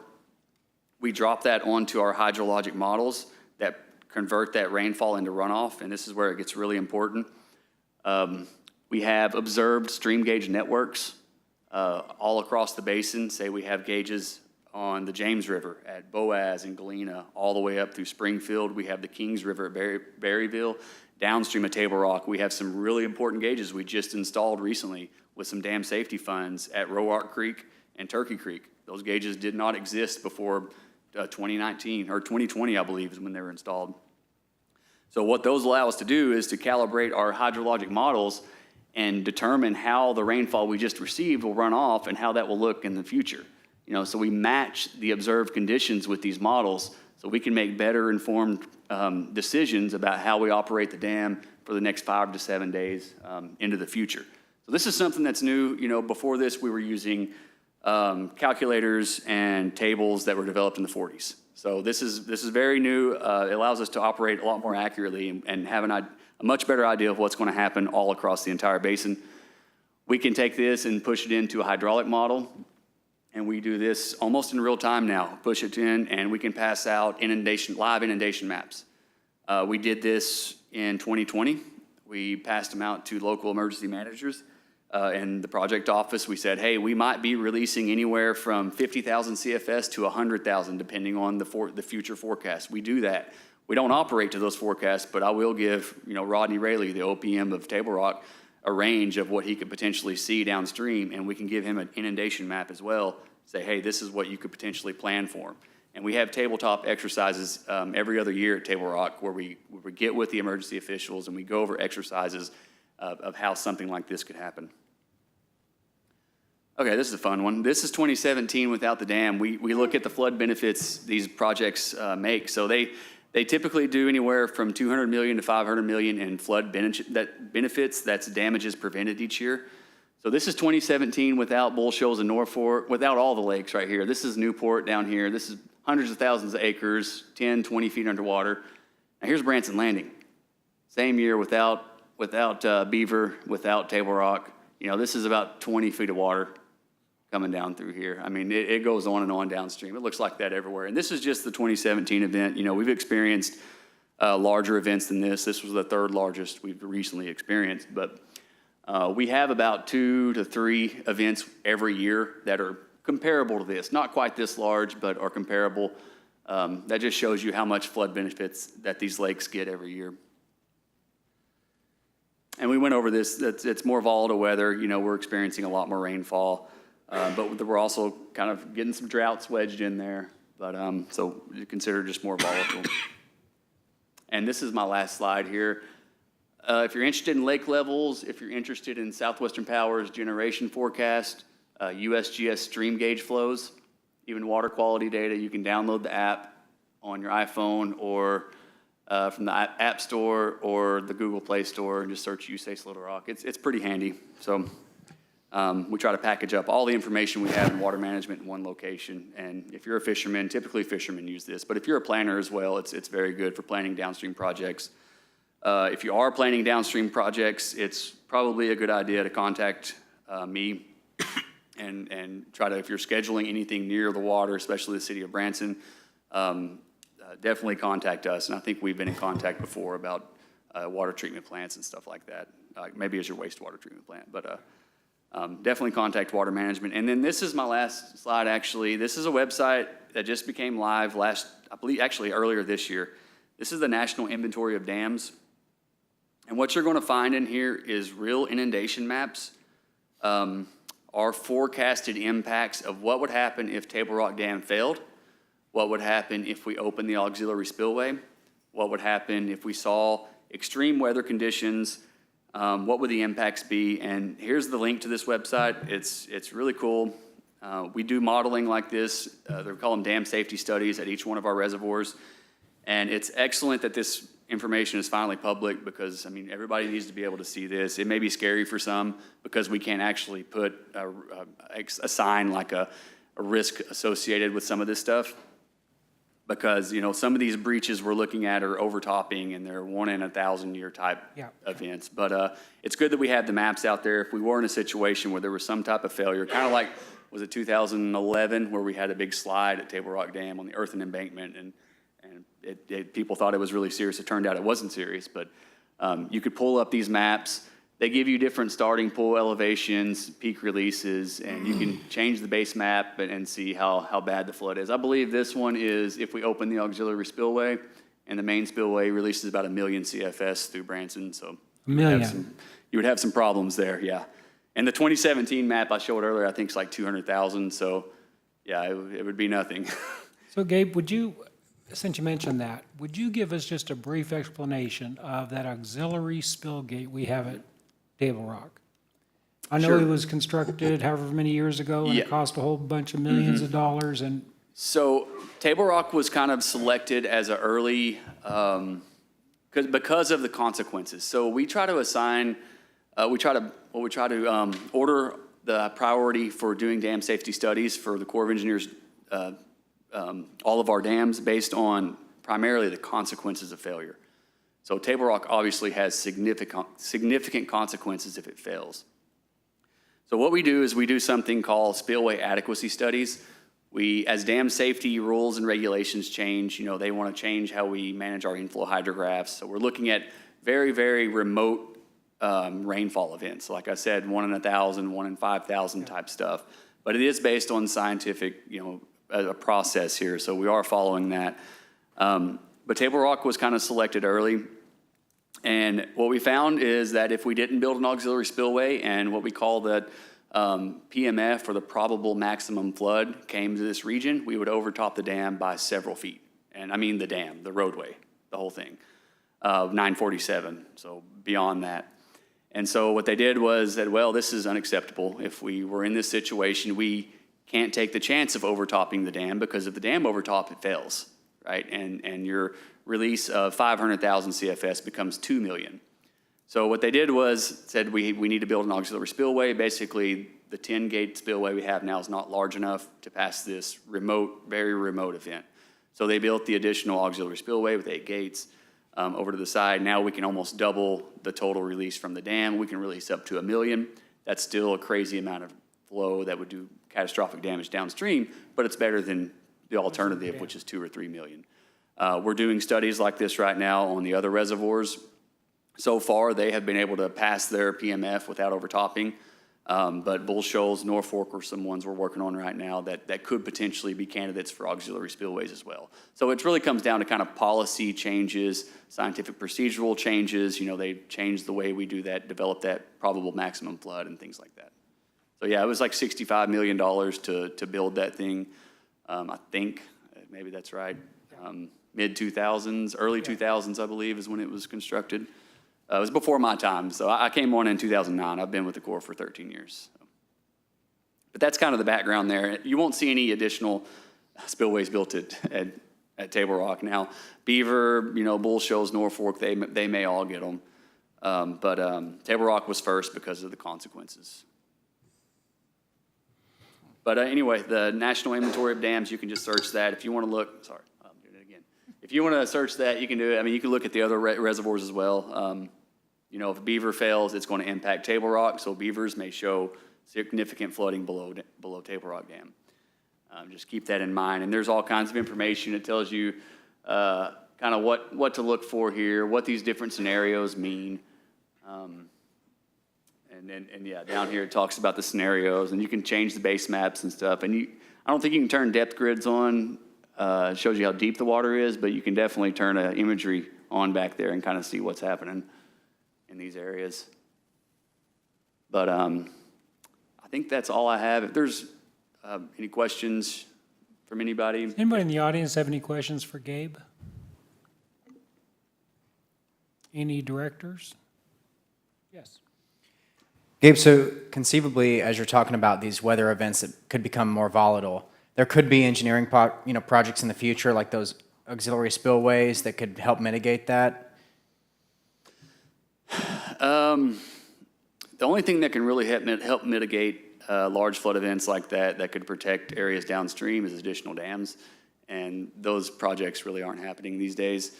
We drop that onto our hydrologic models that convert that rainfall into runoff, and this is where it gets really important. We have observed stream gauge networks all across the basin. Say we have gauges on the James River at Boaz and Galena, all the way up through Springfield. We have the Kings River at Berryville. Downstream of Table Rock, we have some really important gauges we just installed recently with some dam safety funds at Roark Creek and Turkey Creek. Those gauges did not exist before 2019, or 2020, I believe, is when they were installed. So what those allow us to do is to calibrate our hydrologic models and determine how the rainfall we just received will run off and how that will look in the future. So we match the observed conditions with these models so we can make better informed decisions about how we operate the dam for the next 5 to 7 days into the future. So this is something that's new. Before this, we were using calculators and tables that were developed in the 40s. So this is very new. It allows us to operate a lot more accurately and have a much better idea of what's going to happen all across the entire basin. We can take this and push it into a hydraulic model, and we do this almost in real time now. Push it in, and we can pass out live inundation maps. We did this in 2020. We passed them out to local emergency managers. In the project office, we said, hey, we might be releasing anywhere from 50,000 CFS to 100,000, depending on the future forecast. We do that. We don't operate to those forecasts, but I will give Rodney Rayleigh, the OPM of Table Rock, a range of what he could potentially see downstream, and we can give him an inundation map as well. Say, hey, this is what you could potentially plan for. And we have tabletop exercises every other year at Table Rock where we get with the emergency officials and we go over exercises of how something like this could happen. Okay, this is a fun one. This is 2017 without the dam. We look at the flood benefits these projects make. So They typically do anywhere from 200 million to 500 million in flood benefits, that's damages prevented each year. So this is 2017 without Bull Shoals and Norfolk, without all the lakes right here. This is Newport down here. This is hundreds of thousands of acres, 10, 20 feet underwater. Now here's Branson Landing. Same year without Beaver, without Table Rock. You know, this is about 20 feet of water coming down through here. I mean, it goes on and on downstream. It looks like that everywhere. And this is just the 2017 event. You know, we've experienced larger events than this. This was the third largest we've recently experienced. But we have about 2 to 3 events every year that are comparable to this. Not quite this large, but are comparable. That just shows you how much flood benefits that these lakes get every year. And we went over this. It's more volatile weather. You know, we're experiencing a lot more rainfall. But we're also kind of getting some droughts wedged in there. But so you consider just more volatile. And this is my last slide here. If you're interested in lake levels, if you're interested in Southwestern Power's generation forecast, USGS stream gauge flows, even water quality data, you can download the app on your iPhone or from the App Store or the Google Play Store and just search USACE Little Rock. It's pretty handy. So we try to package up all the information we have in water management in one location. And if you're a fisherman, typically fishermen use this. But if you're a planner as well, it's very good for planning downstream projects. If you are planning downstream projects, it's probably a good idea to contact me and try to, if you're scheduling anything near the water, especially the city of Branson, definitely contact us. And I think we've been in contact before about water treatment plants and stuff like that, maybe as your wastewater treatment plant. But definitely contact water management. And then this is my last slide, actually. This is a website that just became live I believe, actually earlier this year. This is the National Inventory of Dams. And what you're going to find in here is real inundation maps, our forecasted impacts of what would happen if Table Rock Dam failed, what would happen if we opened the auxiliary spillway, what would happen if we saw extreme weather conditions, what would the impacts be? And here's the link to this website. It's really cool. We do modeling like this. They call them dam safety studies at each one of our reservoirs. And it's excellent that this information is finally public because, I mean, everybody needs to be able to see this. It may be scary for some because we can't actually put assign like a risk associated with some of this stuff. Because, you know, some of these breaches we're looking at are overtopping and they're 1 in 1,000 year type events. But it's good that we have the maps out there. If we were in a situation where there was some type of failure, kind of like, was it 2011 where we had a big slide at Table Rock Dam on the earthen embankment and people thought it was really serious. It turned out it wasn't serious, but you could pull up these maps. They give you different starting pool elevations, peak releases, and you can change the base map and see how bad the flood is. I believe this one is if we open the auxiliary spillway, and the main spillway releases about 1 million CFS through Branson, so you would have some problems there, yeah. And the 2017 map I showed earlier, I think it's like 200,000, so yeah, it would be nothing. So Gabe, would you, since you mentioned that, would you give us just a brief explanation of that auxiliary spill gate we have at Table Rock? I know Sure. it was constructed however many years ago and Yeah. it cost a whole bunch of millions of dollars and So Table Rock was kind of selected as an early, because of the consequences. So we try to assign, we try to order the priority for doing dam safety studies for the Corps of Engineers, all of our dams based on primarily the consequences of failure. So Table Rock obviously has significant consequences if it fails. So what we do is we do something called spillway adequacy studies. We, as dam safety rules and regulations change, you know, they want to change how we manage our inflow hydrographs. So we're looking at very, very remote rainfall events. So like I said, 1 in 1,000, 1 in 5,000 type stuff. But it is based on scientific, you know, a process here. So we are following that. But Table Rock was kind of selected early. And what we found is that if we didn't build an auxiliary spillway and what we call the PMF, or the probable maximum flood, came to this region, we would overtop the dam by several feet. And I mean the dam, the roadway, the whole thing, 947, so beyond that. And so what they did was that, well, this is unacceptable. If we were in this situation, we can't take the chance of overtopping the dam because if the dam overtop, it fails, right? And you're release of 500,000 CFS becomes 2 million. So what they did was said we need to build an auxiliary spillway. Basically, the 10-gate spillway we have now is not large enough to pass this remote, very remote event. So they built the additional auxiliary spillway with 8 gates over to the side. Now we can almost double the total release from the dam. We can release up to 1 million. That's still a crazy amount of flow that would do catastrophic damage downstream, but it's better than the alternative, which is 2 or 3 million. We're doing studies like this right now on the other reservoirs. So far, they have been able to pass their PMF without overtopping. But Bull Shoals, Norfolk are some ones we're working on right now that could potentially be candidates for auxiliary spillways as well. So it really comes down to kind of policy changes, scientific procedural changes. You know, they changed the way we do that, develop that probable maximum flood and things like that. So yeah, it was like $65 million to build that thing. I think, maybe that's right, mid-2000s, early 2000s, I believe, is when it was constructed. It was before my time, so I came on in 2009. I've been with the Corps for 13 years. So. But that's kind of the background there. You won't see any additional spillways built at Table Rock. Now, Beaver, you know, Bull Shoals, Norfolk, they may all get them. But Table Rock was first because of the consequences. But anyway, the National Inventory of Dams, you can just search that. If you want to look, sorry, I'm doing it again. If you want to search that, you can do it. I mean, you can look at the other reservoirs as well. You know, if Beaver fails, it's going to impact Table Rock, so Beavers may show significant flooding below Table Rock Dam. Just keep that in mind. And there's all kinds of information. It tells you kind of what to look for here, what these different scenarios mean. And yeah, down here it talks about the scenarios, and you can change the base maps and stuff. And I don't think you can turn depth grids on. It shows you how deep the water is, but you can definitely turn imagery on back there and kind of see what's happening in these areas. But I think that's all I have. If there's any questions from anybody? Anybody in the audience have any questions for Gabe? Any directors? Yes. Gabe, so conceivably, as you're talking about these weather events that could become more volatile, there could be engineering projects in the future, like those auxiliary spillways that could help mitigate that? The only thing that can really help mitigate large flood events like that could protect areas downstream is additional dams, and those projects really aren't happening these days.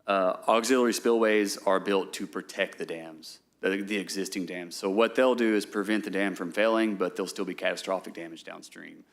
Auxiliary spillways are built to protect the dams, the existing dams. So what they'll do is prevent the dam from failing, but there'll still be catastrophic damage downstream.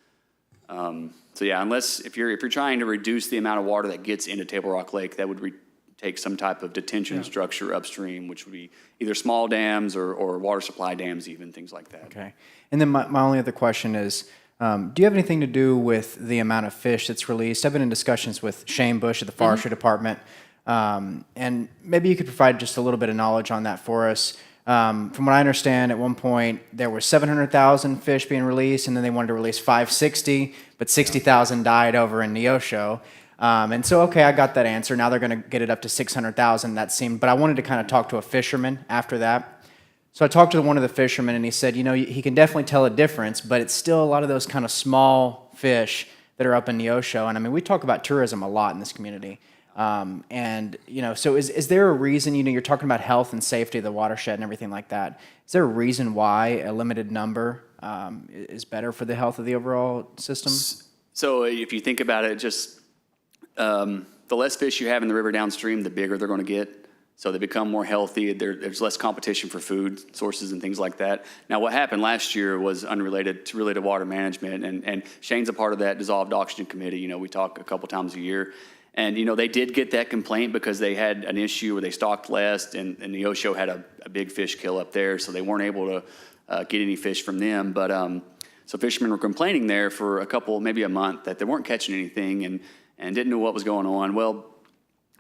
So yeah, unless if you're trying to reduce the amount of water that gets into Table Rock Lake, that would take some type of detention structure upstream, which would be either small dams or water supply dams, even things like that. Okay. And then my only other question is, do you have anything to do with the amount of fish that's released? I've been in discussions with Shane Bush at the Forestry Department, and maybe you could provide just a little bit of knowledge on that for us. From what I understand, at one point there were 700,000 fish being released, and then they wanted to release 560, but 60,000 died over in Neosho. And so, okay, I got that answer. Now they're going to get it up to 600,000. That seemed, but I wanted to kind of talk to a fisherman after that. So I talked to one of the fishermen, and he said, you know, he can definitely tell a difference, but it's still a lot of those kind of small fish that are up in Neosho. And I mean, we talk about tourism a lot in this community. And, you know, so is there a reason, you know, you're talking about health and safety of the watershed and everything like that. Is there a reason why a limited number is better for the health of the overall system? So if you think about it, just the less fish you have in the river downstream, the bigger they're going to get. So they become more healthy. There's less competition for food sources and things like that. Now, what happened last year was unrelated to water management, and Shane's a part of that dissolved oxygen committee. You know, we talk a couple times a year. And, you know, they did get that complaint because they had an issue where they stocked less, and Neosho had a big fish kill up there, so they weren't able to get any fish from them. But so fishermen were complaining there for maybe a month, that they weren't catching anything and didn't know what was going on. Well,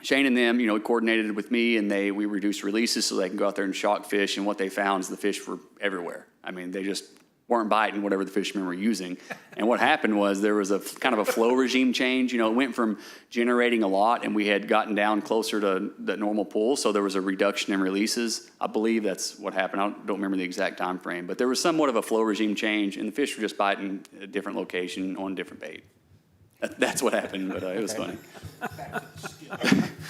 Shane and them, you know, coordinated with me, and we reduced releases so they can go out there and shock fish. And what they found is the fish were everywhere. I mean, they just weren't biting whatever the fishermen were using. And what happened was there was a kind of a flow regime change. You know, it went from generating a lot, and we had gotten down closer to the normal pool, so there was a reduction in releases. I believe that's what happened. I don't remember the exact time frame, but there was somewhat of a flow regime change, and the fish were just biting at a different location on different bait. That's what happened, but it was funny.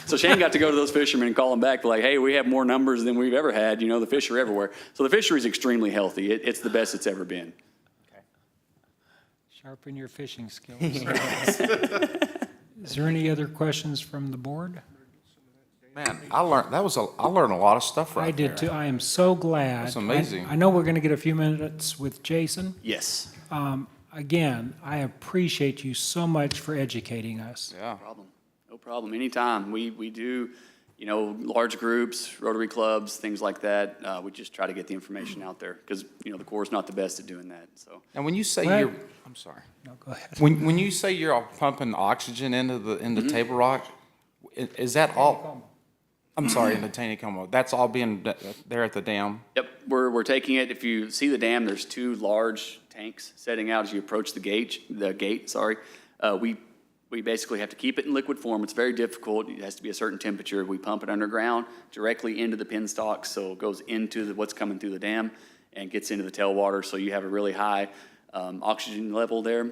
So Shane got to go to those fishermen and call them back, like, hey, we have more numbers than we've ever had. The fish are everywhere. So the fishery is extremely healthy. It's the best it's ever been. Sharpen your fishing skills. Is there any other questions from the board? Man, I learned a lot of stuff right I there. did too. I am so glad. That's amazing. I know we're going to get a few minutes with Jason. Yes. Again, I appreciate you so much for educating us. Yeah. No problem. Anytime. We do, large groups, Rotary clubs, things like that. We just try to get the information out there because, the Corps is not the best at doing that. So And when you say Well- I'm sorry. No, go ahead. When you say you're all pumping oxygen into Table Rock, is that all? I'm sorry, into Taneycomo. That's all being there at the dam? Yep, we're taking it. If you see the dam, there's two large tanks setting out as you approach the gate. We basically have to keep it in liquid form. It's very difficult. It has to be a certain temperature. We pump it underground directly into the penstocks, so it goes into what's coming through the dam and gets into the tailwater. So you have a really high oxygen level there.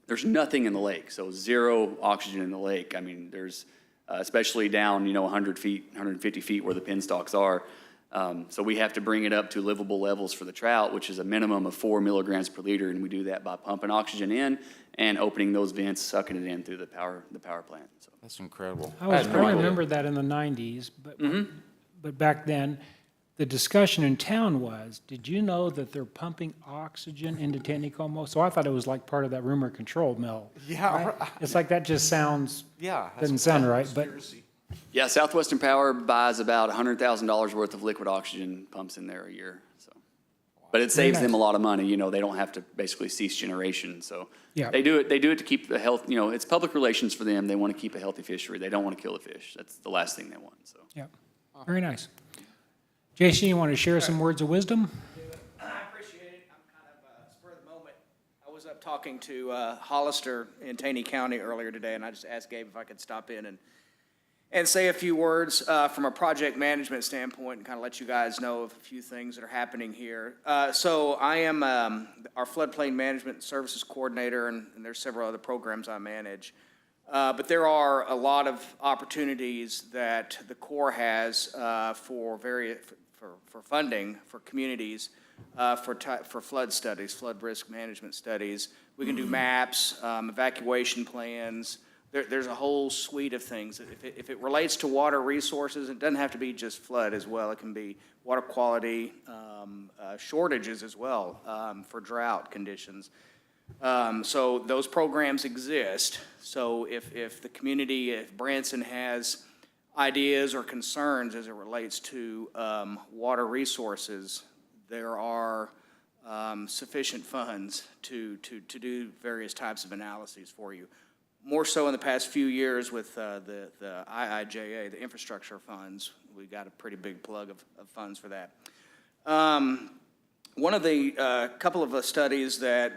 There's nothing in the lake, so zero oxygen in the lake. I mean, there's especially down 100 feet, 150 feet where the penstocks are. So we have to bring it up to livable levels for the trout, which is a minimum of 4 milligrams per liter, and we do that by pumping oxygen in and opening those vents, sucking it in through the power plant. So. That's incredible. I remember that in the 90s, but back then, the discussion in town was, did you know that they're pumping oxygen into Taneycomo? So I thought it was like part of that rumor control mill. Yeah, right? It's like that just sounds, Yeah. doesn't sound right, but Yeah, Southwestern Power buys about $100,000 worth of liquid oxygen pumps in there a year. So, but it saves them a lot of money. They don't have to basically cease generation. So Yeah. they do it to keep the health. It's public relations for them. They want to keep a healthy fishery. They don't want to kill the fish. That's the last thing they want. So. yeah, very nice. Jason, you want to share some words of wisdom? I appreciate it. I'm kind of spur of the moment. I was up talking to Hollister in Taney County earlier today, and I just asked Gabe if I could stop in and say a few words from a project management standpoint and kind of let you guys know of a few things that are happening here. So I am our floodplain management services coordinator, and there's several other programs I manage. But there are a lot of opportunities that the Corps has for funding for communities for flood studies, flood risk management studies. We can do maps, evacuation plans. There's a whole suite of things. If it relates to water resources, it doesn't have to be just flood as well. It can be water quality, shortages as well for drought conditions. So those programs exist. So if the community, if Branson has ideas or concerns as it relates to water resources, there are sufficient funds to do various types of analyses for you. More so in the past few years with the IIJA, the infrastructure funds, we got a pretty big plug of funds for that. One of the couple of the studies that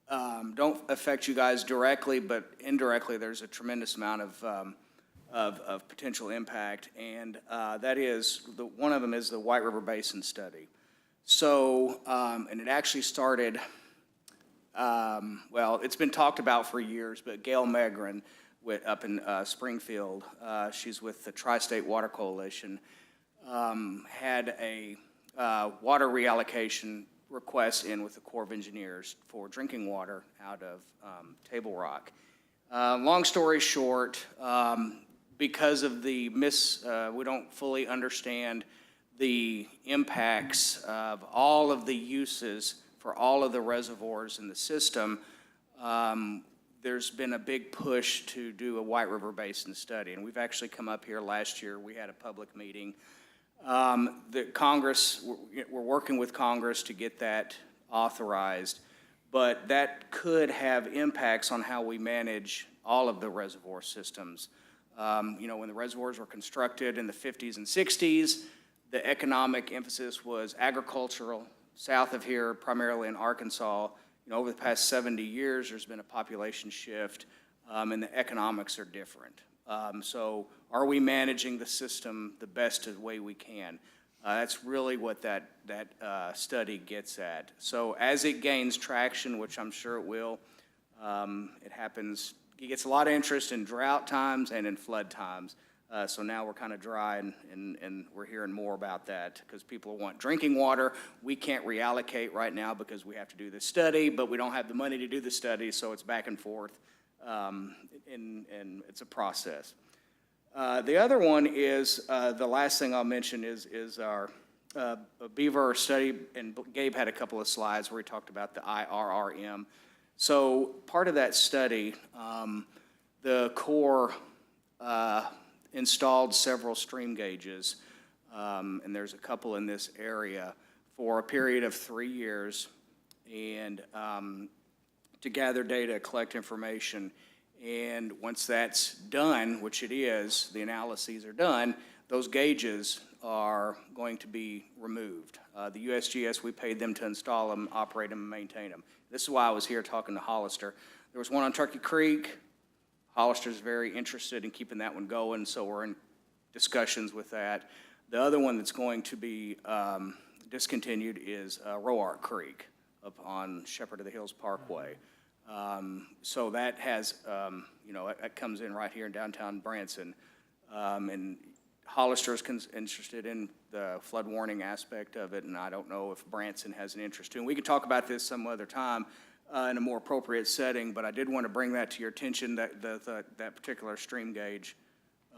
don't affect you guys directly, but indirectly, there's a tremendous amount of potential impact, and that is one of them is the White River Basin study. So, and it actually started. Well, it's been talked about for years, but Gail Megren up in Springfield, she's with the Tri-State Water Coalition, had a water reallocation request in with the Corps of Engineers for drinking water out of Table Rock. Long story short, because of the we don't fully understand the impacts of all of the uses for all of the reservoirs in the system, there's been a big push to do a White River Basin study. And we've actually come up here last year, we had a public meeting. The Congress, we're working with Congress to get that authorized, but that could have impacts on how we manage all of the reservoir systems. When the reservoirs were constructed in the 50s and 60s, the economic emphasis was agricultural. South of here, primarily in Arkansas, over the past 70 years, there's been a population shift, and the economics are different. So are we managing the system the best way we can? That's really what that study gets at. So as it gains traction, which I'm sure it will, it gets a lot of interest in drought times and in flood times. So now we're kind of dry, and we're hearing more about that because people want drinking water. We can't reallocate right now because we have to do this study, but we don't have the money to do the study, so it's back and forth, and it's a process. The other one is, the last thing I'll mention is our Beaver study, and Gabe had a couple of slides where he talked about the IRRM. So part of that study, the Corps installed several stream gauges, and there's a couple in this area for a period of 3 years, and to gather data, collect information. And once that's done, which it is, the analyses are done, those gauges are going to be removed. The USGS, we paid them to install them, operate them, and maintain them. This is why I was here talking to Hollister. There was one on Turkey Creek. Hollister's very interested in keeping that one going, so we're in discussions with that. The other one that's going to be discontinued is Roark Creek up on Shepherd of the Hills Parkway. So that has, that comes in right here in downtown Branson. And Hollister's interested in the flood warning aspect of it, and I don't know if Branson has an interest too. And we could talk about this some other time in a more appropriate setting, but I did want to bring that to your attention, that that particular stream gauge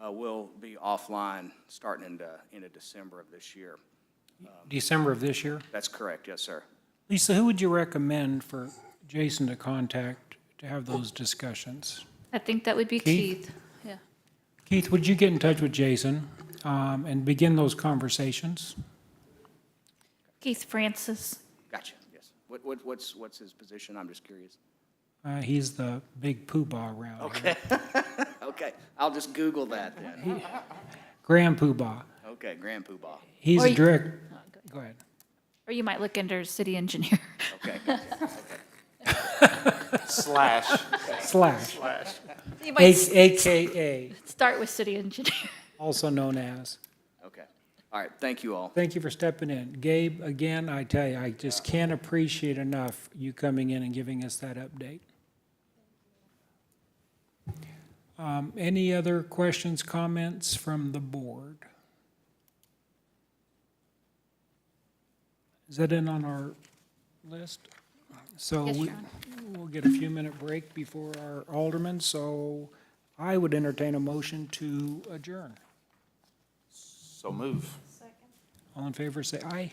will be offline starting into December of this year. December of this year? That's correct, yes, sir. Lisa, who would you recommend for Jason to contact to have those discussions? I think that would be Keith? Keith. Yeah. Keith, would you get in touch with Jason and begin those conversations? Keith Francis. Gotcha, yes. What's his position? I'm just curious. He's the big poobah around here. Okay, I'll just Google that then. Grand poobah. Okay, Grand Poobah. He's Or a you- direct, go ahead. Or you might look under city engineer. Okay, gotcha, okay. Slash, You might AKA, start with city engineer. also known as. Okay. All right, thank you all. Thank you for stepping in. Gabe, again, I tell you, I just can't appreciate enough you coming in and giving us that update. Any other questions, comments from the board? Is that in on our list? So Yes, we- Your Honor. we'll get a few minute break before our aldermen, so I would entertain a motion to adjourn. So move. All in favor, say aye.